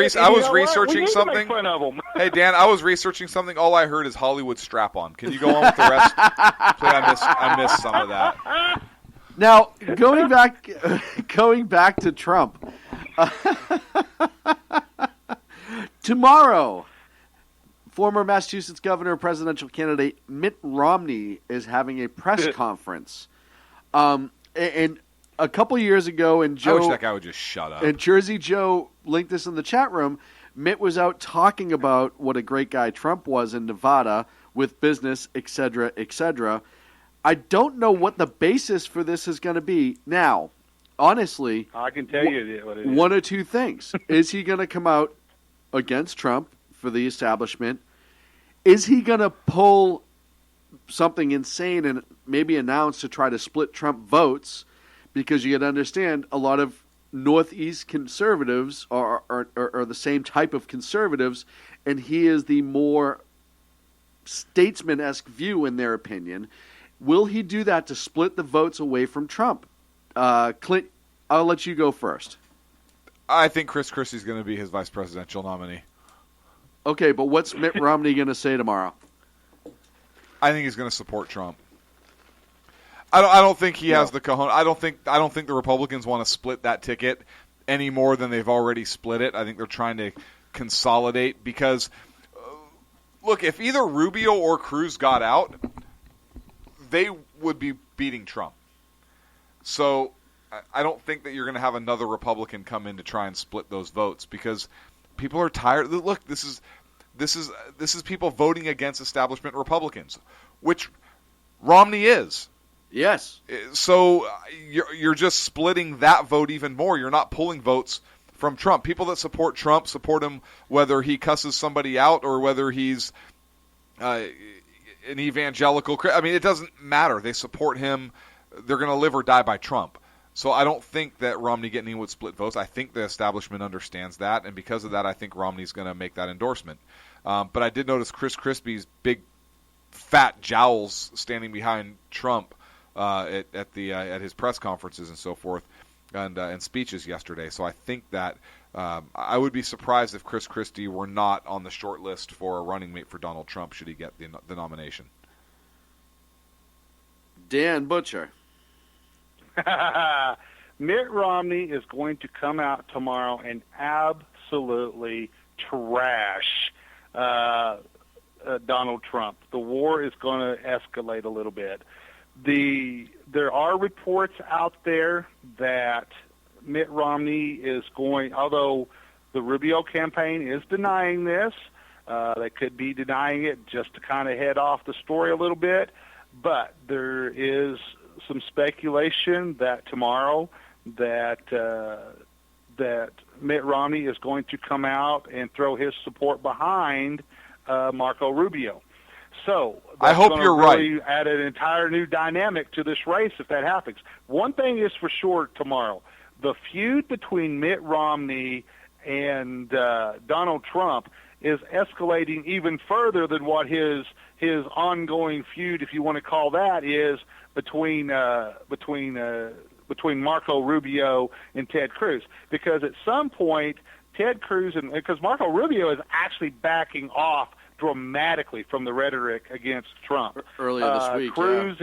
researching something. Hey Dan, I was researching something. All I heard is Hollywood strap-on. Can you go on with the rest? I missed some of that. Now, going back to Trump. Tomorrow, former Massachusetts governor and presidential candidate Mitt Romney is having a press conference. And a couple years ago, I wish that guy would just shut up. And Jersey Joe linked this in the chat room. Mitt was out talking about what a great guy Trump was in Nevada with business, et cetera, et cetera. I don't know what the basis for this is going to be. Now, honestly, I can tell you what it is. One or two things. Is he going to come out against Trump for the establishment? Is he going to pull something insane and maybe announce to try to split Trump votes? Because you got to understand, a lot of Northeast conservatives are the same type of conservatives, and he is the more statesman-esque view in their opinion. Will he do that to split the votes away from Trump? Clint, I'll let you go first. I think Chris Christie's going to be his vice presidential nominee. Okay, but what's Mitt Romney going to say tomorrow? I think he's going to support Trump. I don't think he has the cojones. I don't think the Republicans want to split that ticket any more than they've already split it. I think they're trying to consolidate because, look, if either Rubio or Cruz got out, they would be beating Trump. So I don't think that you're going to have another Republican come in to try and split those votes because people are tired. Look, this is people voting against establishment Republicans, which Romney is. Yes. So you're just splitting that vote even more. You're not pulling votes from Trump. People that support Trump support him whether he cusses somebody out or whether he's an evangelical. I mean, it doesn't matter. They support him. They're going to live or die by Trump. So I don't think that Romney getting in would split votes. I think the establishment understands that, and because of that, I think Romney's going to make that endorsement. But I did notice Chris Christie's big, fat jowls standing behind Trump at his press conferences and so forth, and speeches yesterday. So I think that I would be surprised if Chris Christie were not on the short list for a running mate for Donald Trump should he get the nomination. Dan Butcher. Mitt Romney is going to come out tomorrow and absolutely trash Donald Trump. The war is going to escalate a little bit. There are reports out there that Mitt Romney is going, although the Rubio campaign is denying this, they could be denying it just to kind of head off the story a little bit, but there is some speculation that tomorrow that Mitt Romney is going to come out and throw his support behind Marco Rubio. So I hope you're really right. Add an entire new dynamic to this race if that happens. One thing is for sure tomorrow: the feud between Mitt Romney and Donald Trump is escalating even further than what his ongoing feud, if you want to call that, is between Marco Rubio and Ted Cruz. Because at some point, Ted Cruz because Marco Rubio is actually backing off dramatically from the rhetoric against Trump. Earlier this week, Cruz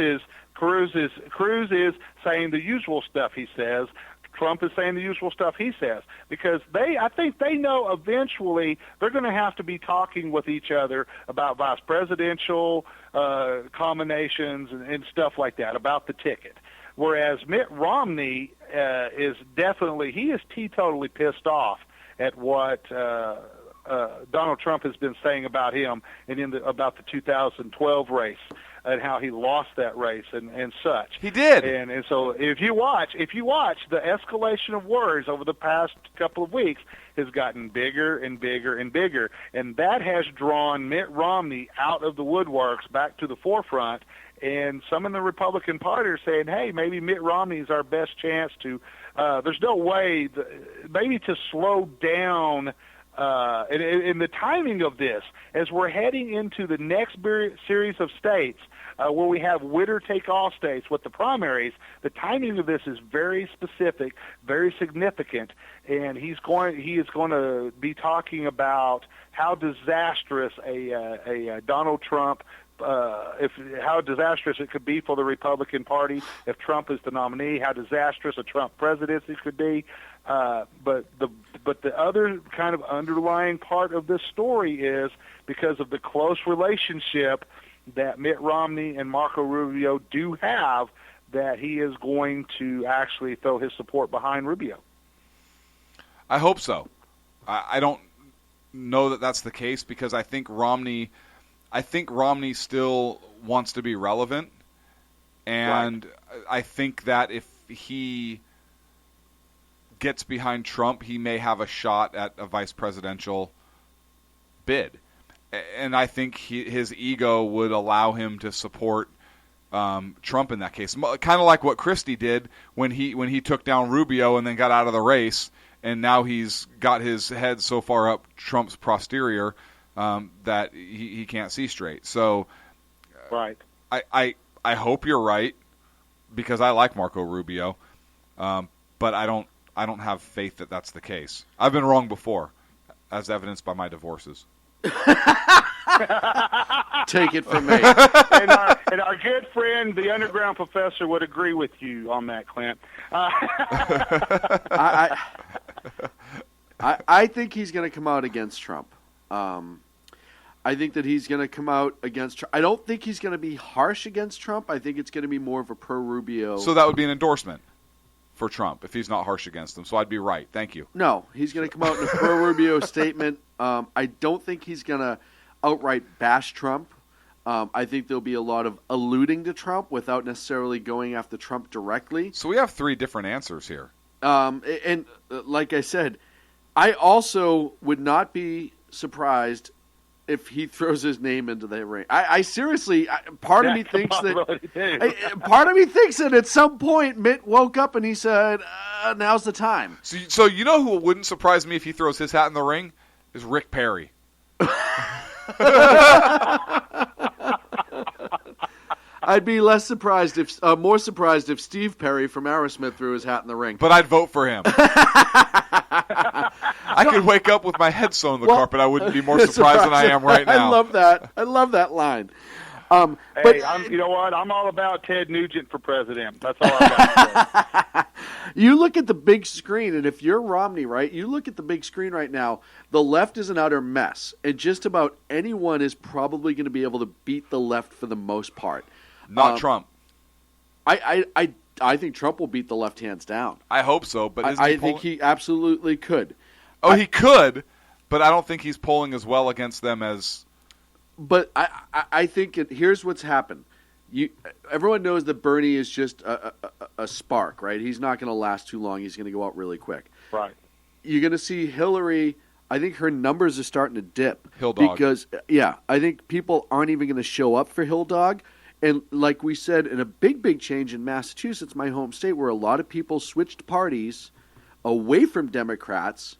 is saying the usual stuff he says. Trump is saying the usual stuff he says because I think they know eventually they're going to have to be talking with each other about vice presidential combinations and stuff like that, about the ticket. Whereas Mitt Romney is teetotally pissed off at what Donald Trump has been saying about him and about the 2012 race and how he lost that race and such. He did. And so if you watch the escalation of words over the past couple of weeks has gotten bigger and bigger and bigger, and that has drawn Mitt Romney out of the woodworks back to the forefront. And some in the Republican Party are saying, hey, maybe Mitt Romney is our best chance to there's no way maybe to slow down in the timing of this, as we're heading into the next series of states where we have winner-take-all states with the primaries, the timing of this is very specific, very significant, and he is going to be talking about how disastrous a Donald Trump how disastrous it could be for the Republican Party if Trump is the nominee, how disastrous a Trump presidency could be. But the other kind of underlying part of this story is because of the close relationship that Mitt Romney and Marco Rubio do have, that he is going to actually throw his support behind Rubio. I hope so. I don't know that that's the case because I think Romney still wants to be relevant, and right. I think that if he gets behind Trump, he may have a shot at a vice presidential bid. And I think his ego would allow him to support Trump in that case. Kind of like what Christie did when he took down Rubio and then got out of the race, and now he's got his head so far up Trump's posterior that he can't see straight. So right. I hope you're right because I like Marco Rubio, but I don't have faith that that's the case. I've been wrong before, as evidenced by my divorces. Take it from me. and our good friend, the underground professor, would agree with you on that, Clint. I think he's going to come out against Trump. I think that he's going to come out against Trump. I don't think he's going to be harsh against Trump. I think it's going to be more of a pro-Rubio. So that would be an endorsement for Trump if he's not harsh against him. So I'd be right. Thank you. No, he's going to come out in a pro-Rubio statement. I don't think he's going to outright bash Trump. I think there'll be a lot of alluding to Trump without necessarily going after Trump directly. So we have three different answers here. And like I said, I also would not be surprised if he throws his name into the ring. I seriously, part of me thinks that at some point Mitt woke up and he said, now's the time. So you know who wouldn't surprise me if he throws his hat in the ring? Is Rick Perry. I'd be more surprised if Steve Perry from Aerosmith threw his hat in the ring. But I'd vote for him. I could wake up with my head sewn in the carpet. I wouldn't be more surprised than I am right now. I love that. I love that line. Hey, you know what? I'm all about Ted Nugent for president. That's all I got. You look at the big screen, and if you're Romney, right, you look at the big screen right now, the left is an utter mess, and just about anyone is probably going to be able to beat the left for the most part. Not Trump. I think Trump will beat the left hands down. I hope so, but I think he absolutely could. Oh, he could, but I don't think he's polling as well against them as... But I think here's what's happened. Everyone knows that Bernie is just a spark, right? He's not going to last too long. He's going to go out really quick. Right. You're going to see Hillary. I think her numbers are starting to dip. Hill Dog. Because, I think people aren't even going to show up for Hill Dog. And like we said, in a big change in Massachusetts, my home state, where a lot of people switched parties away from Democrats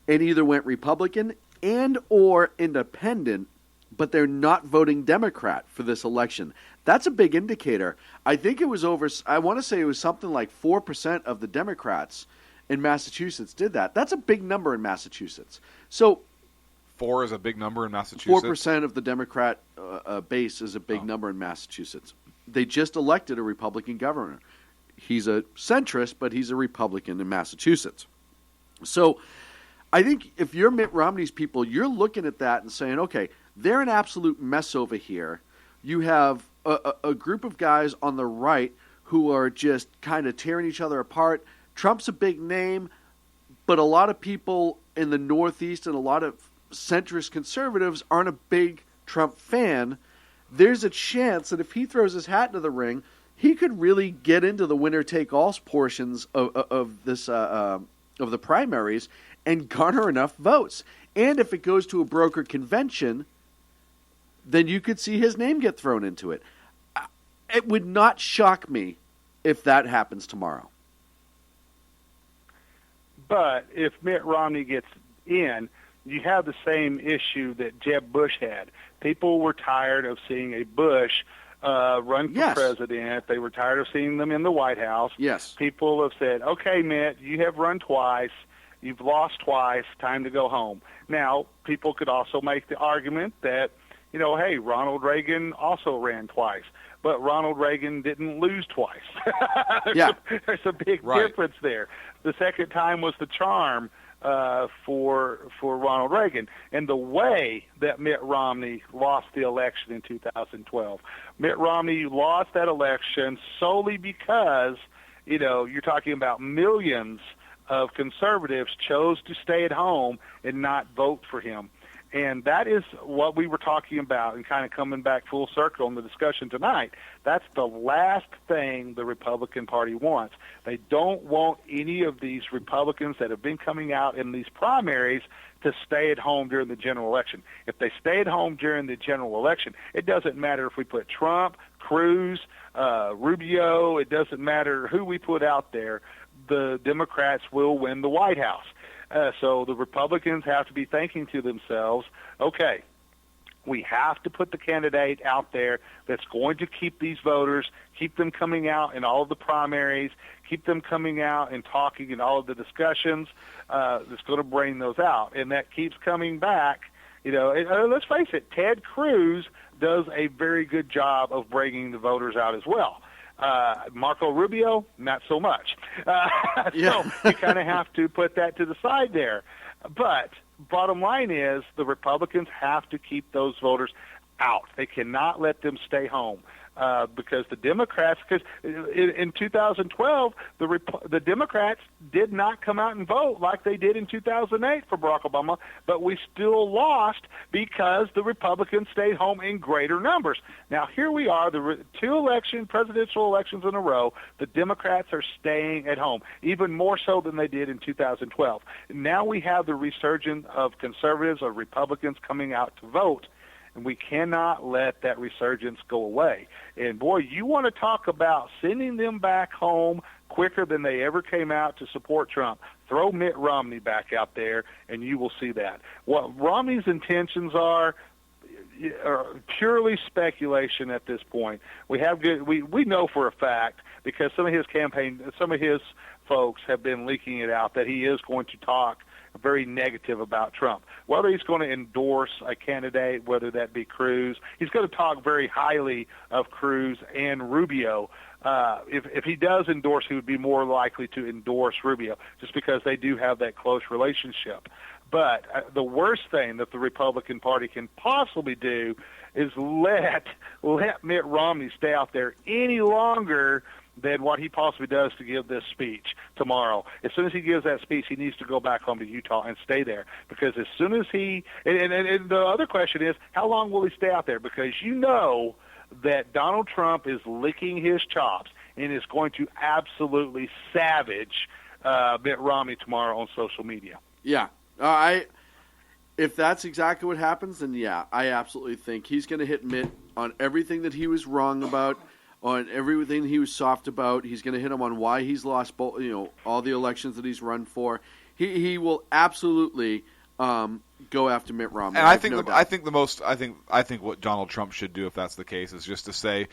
and either went Republican and or independent, but they're not voting Democrat for this election. That's a big indicator. I think it was I want to say it was something like 4% of the Democrats in Massachusetts did that. That's a big number in Massachusetts. So 4 is a big number in Massachusetts? 4% of the Democrat base is a big number in Massachusetts. They just elected a Republican governor. He's a centrist, but he's a Republican in Massachusetts. So I think if you're Mitt Romney's people, you're looking at that and saying, okay, they're an absolute mess over here. You have a group of guys on the right who are just kind of tearing each other apart. Trump's a big name, but a lot of people in the Northeast and a lot of centrist conservatives aren't a big Trump fan. There's a chance that if he throws his hat into the ring, he could really get into the winner-take-all portions of this of the primaries and garner enough votes. And if it goes to a broker convention, then you could see his name get thrown into it. It would not shock me if that happens tomorrow. But if Mitt Romney gets in, you have the same issue that Jeb Bush had. People were tired of seeing a Bush run for president. They were tired of seeing them in the White House. Yes. People have said, okay, Mitt, you have run twice. You've lost twice. Time to go home. Now, people could also make the argument that, hey, Ronald Reagan also ran twice. But Ronald Reagan didn't lose twice. There's a big difference there. The second time was the charm for Ronald Reagan. And the way that Mitt Romney lost the election in 2012, Mitt Romney lost that election solely because, you're talking about millions of conservatives chose to stay at home and not vote for him. And that is what we were talking about and kind of coming back full circle in the discussion tonight. That's the last thing the Republican Party wants. They don't want any of these Republicans that have been coming out in these primaries to stay at home during the general election. If they stay at home during the general election, it doesn't matter if we put Trump, Cruz, Rubio, it doesn't matter who we put out there, the Democrats will win the White House. So the Republicans have to be thinking to themselves, okay, we have to put the candidate out there that's going to keep these voters, keep them coming out in all of the primaries, keep them coming out and talking in all of the discussions that's going to bring those out. And that keeps coming back Let's face it, Ted Cruz does a very good job of bringing the voters out as well. Marco Rubio, not so much. So you kind of have to put that to the side there. But bottom line is the Republicans have to keep those voters out. They cannot let them stay home. Because the Democrats, because in 2012, the Democrats did not come out and vote like they did in 2008 for Barack Obama, but we still lost because the Republicans stayed home in greater numbers. Now, here we are, the two presidential elections in a row, the Democrats are staying at home, even more so than they did in 2012. Now we have the resurgence of conservatives, of Republicans coming out to vote. And we cannot let that resurgence go away. And, boy, you want to talk about sending them back home quicker than they ever came out to support Trump. Throw Mitt Romney back out there, and you will see that. What Romney's intentions are purely speculation at this point. We know for a fact, because some of his folks have been leaking it out, that he is going to talk very negative about Trump. Whether he's going to endorse a candidate, whether that be Cruz, he's going to talk very highly of Cruz and Rubio. If he does endorse, he would be more likely to endorse Rubio, just because they do have that close relationship. But the worst thing that the Republican Party can possibly do is let Mitt Romney stay out there any longer than what he possibly does to give this speech tomorrow. As soon as he gives that speech, he needs to go back home to Utah and stay there. Because as soon as he and the other question is, how long will he stay out there? Because you know that Donald Trump is licking his chops and is going to absolutely savage Mitt Romney tomorrow on social media. Yeah. If that's exactly what happens, then yeah, I absolutely think he's going to hit Mitt on everything that he was wrong about, on everything he was soft about. He's going to hit him on why he's lost all the elections that he's run for. He will absolutely go after Mitt Romney. And I think what Donald Trump should do, if that's the case, is just to say,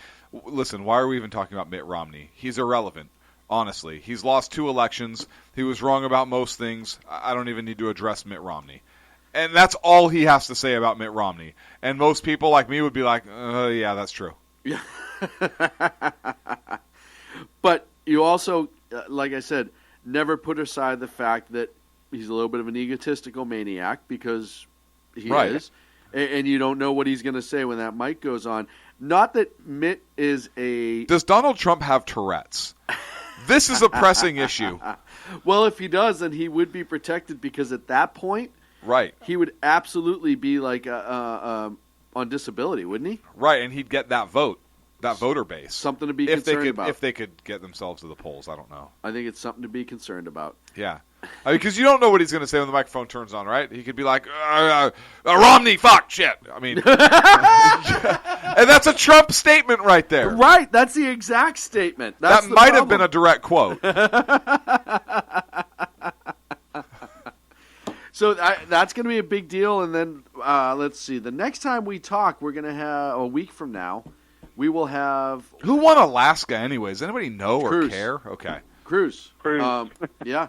listen, why are we even talking about Mitt Romney? He's irrelevant. Honestly, he's lost 2 elections. He was wrong about most things. I don't even need to address Mitt Romney. And that's all he has to say about Mitt Romney. And most people like me would be like, yeah, that's true. Yeah. But you also, like I said, never put aside the fact that he's a little bit of an egotistical maniac, because he is. And you don't know what he's going to say when that mic goes on. Not that Mitt is a... Does Donald Trump have Tourette's? This is a pressing issue. Well, if he does, then he would be protected, because at that point, right, he would absolutely be like on disability, wouldn't he? Right, and he'd get that voter base. Something to be concerned about. If they could get themselves to the polls, I don't know. I think it's something to be concerned about. Yeah. Because you don't know what he's going to say when the microphone turns on, right? He could be like, Romney, fuck, shit. I mean, and that's a Trump statement right there. Right, that's the exact statement. That might have been a direct quote. So that's going to be a big deal. And then, let's see, the next time we talk, we're going to have, a week from now, we will have... Who won Alaska anyways? Anybody know Cruz. Or care? Okay. Cruz. Yeah.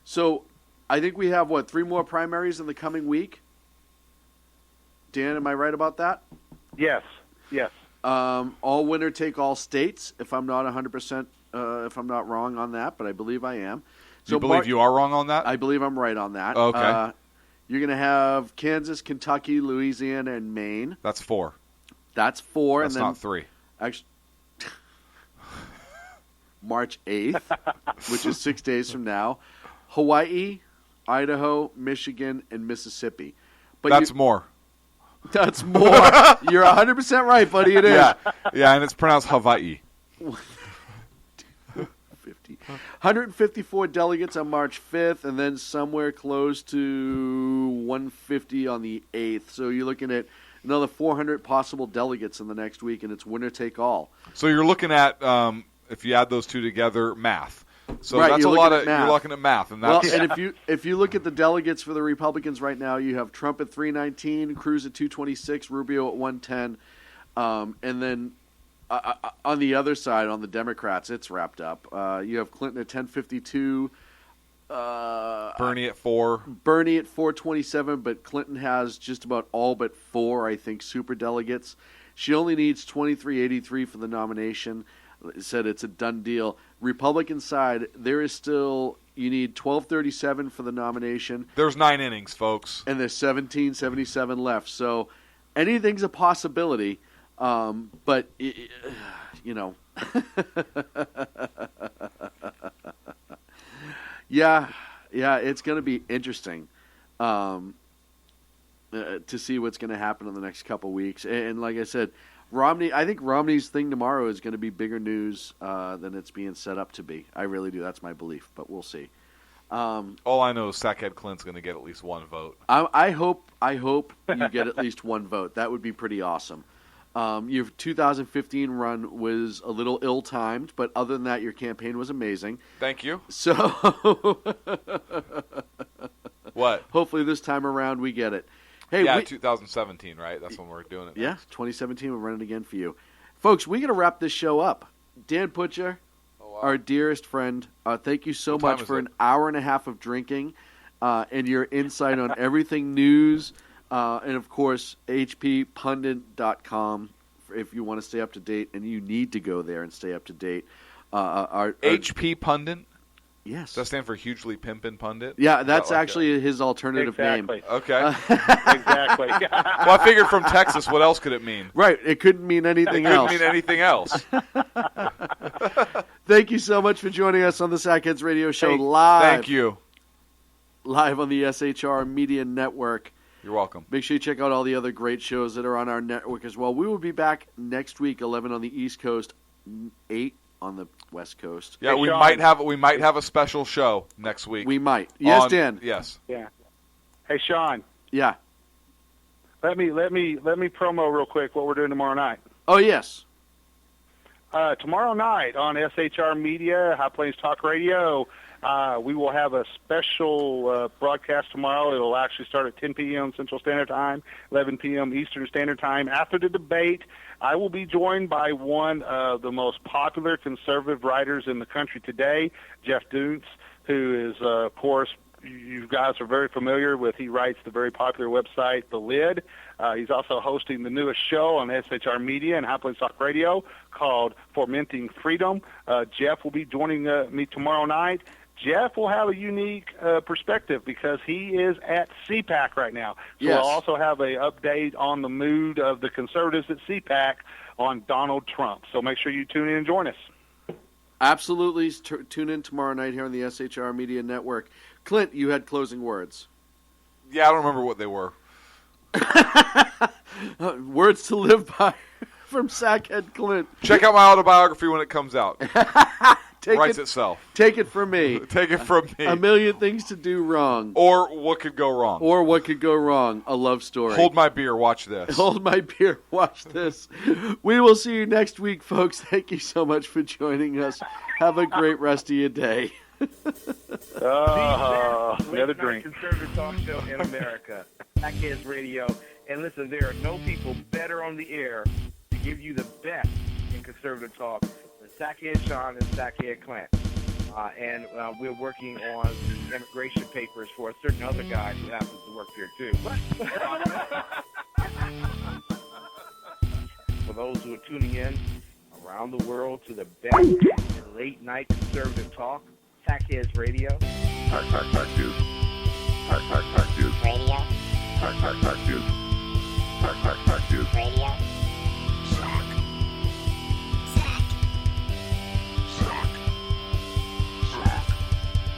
So I think we have, 3 more primaries in the coming week? Dan, am I right about that? Yes. All winner take all states, if I'm not 100%, if I'm not wrong on that, but I believe I am. So you believe you are wrong on that? I believe I'm right on that. Okay. You're going to have Kansas, Kentucky, Louisiana, and Maine. That's 4. That's 4. That's and then, not 3. Actually, March 8th, which is 6 days from now. Hawaii, Idaho, Michigan, and Mississippi. But that's more. That's more. You're 100% right, buddy. It is. Yeah, and it's pronounced Hawaii. 154 delegates on March 5th, and then somewhere close to 150 on the 8th. So you're looking at another 400 possible delegates in the next week, and it's winner take all. So you're looking at, if you add those two together, math. So right, that's a lot of. You're looking at math, and that's and if you look at the delegates for the Republicans right now, you have Trump at 319, Cruz at 226, Rubio at 110, and then on the other side, on the Democrats, it's wrapped up. You have Clinton at 1052, Bernie at 4. Bernie at 427, but Clinton has just about all but 4, I think, super delegates. She only needs 2383 for the nomination. Said it's a done deal. Republican side, there is still, you need 1237 for the nomination. There's 9 innings, folks. And there's 1777 left. So anything's a possibility, but, you know. Yeah, it's going to be interesting to see what's going to happen in the next couple weeks. And like I said, I think Romney's thing tomorrow is going to be bigger news than it's being set up to be. I really do. That's my belief, but we'll see. All I know is Sackhead Clint's going to get at least 1 vote. I hope you get at least 1 vote. That would be pretty awesome. Your 2015 run was a little ill-timed, but other than that, your campaign was amazing. Thank you. So, what? Hopefully this time around we get it. Hey, 2017, right? That's when we're doing it. Yeah, next. 2017, we'll run it again for you. Folks, we got to wrap this show up. Dan Putcher, our dearest friend, thank you so much for an hour and a half of drinking and your insight on everything news. And, of course, hppundit.com if you want to stay up to date, and you need to go there and stay up to date. HP Pundit? Yes. Does that stand for Hugely Pimpin' Pundit? Yeah, that's actually his alternative name. Okay. Exactly. Well, I figured from Texas, what else could it mean? Right. It couldn't mean anything else. It couldn't mean anything else. Thank you so much for joining us on the Sackheads Radio Show live. Thank you. Live on the SHR Media Network. You're welcome. Make sure you check out all the other great shows that are on our network as well. We will be back next week, 11 on the East Coast, 8 on the West Coast. Yeah, hey, we Sean. might have a special show next week. We might. Yes, Dan. Yes. Yeah. Hey, Sean. Yeah. Let me promo real quick what we're doing tomorrow night. Oh, yes. Tomorrow night on SHR Media, High Plains Talk Radio, we will have a special broadcast tomorrow. It'll actually start at 10 p.m. Central Standard Time, 11 p.m. Eastern Standard Time. After the debate, I will be joined by one of the most popular conservative writers in the country today, Jeff Duntz, who is, of course, you guys are very familiar with. He writes the very popular website, The Lid. He's also hosting the newest show on SHR Media and High Plains Talk Radio called Fomenting Freedom. Jeff will be joining me tomorrow night. Jeff will have a unique perspective because he is at CPAC right now. So Yes. we'll also have an update on the mood of the conservatives at CPAC on Donald Trump. So make sure you tune in and join us. Absolutely. Tune in tomorrow night here on the SHR Media Network. Clint, you had closing words. Yeah, I don't remember what they were. Words to live by from Sackhead Clint. Check out my autobiography when it comes out. Writes itself. Take it from me. Take it from me. A Million Things to Do Wrong. Or What Could Go Wrong. Or What Could Go Wrong. A love story. Hold My Beer, watch this. Hold my beer, watch this. We will see you next week, folks. Thank you so much for joining us. Have a great rest of your day. Another drink. Conservative talk show in America, Sackheads Radio. And listen, there are no people better on the air to give you the best in conservative talk than Sackhead Sean and Sackhead Clint. And we're working on the immigration papers for a certain other guy who happens to work here too. For those who are tuning in around the world to the best in late night conservative talk, Sackheads Radio. Hack News. Hack News. Radio. Hack News. Hack News. Radio.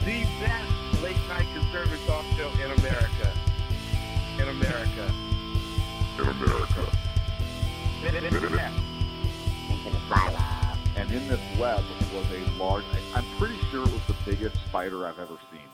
The best late night conservative talk show in America. In America. In America. And in this web was a large, I'm pretty sure it was the biggest spider I've ever seen.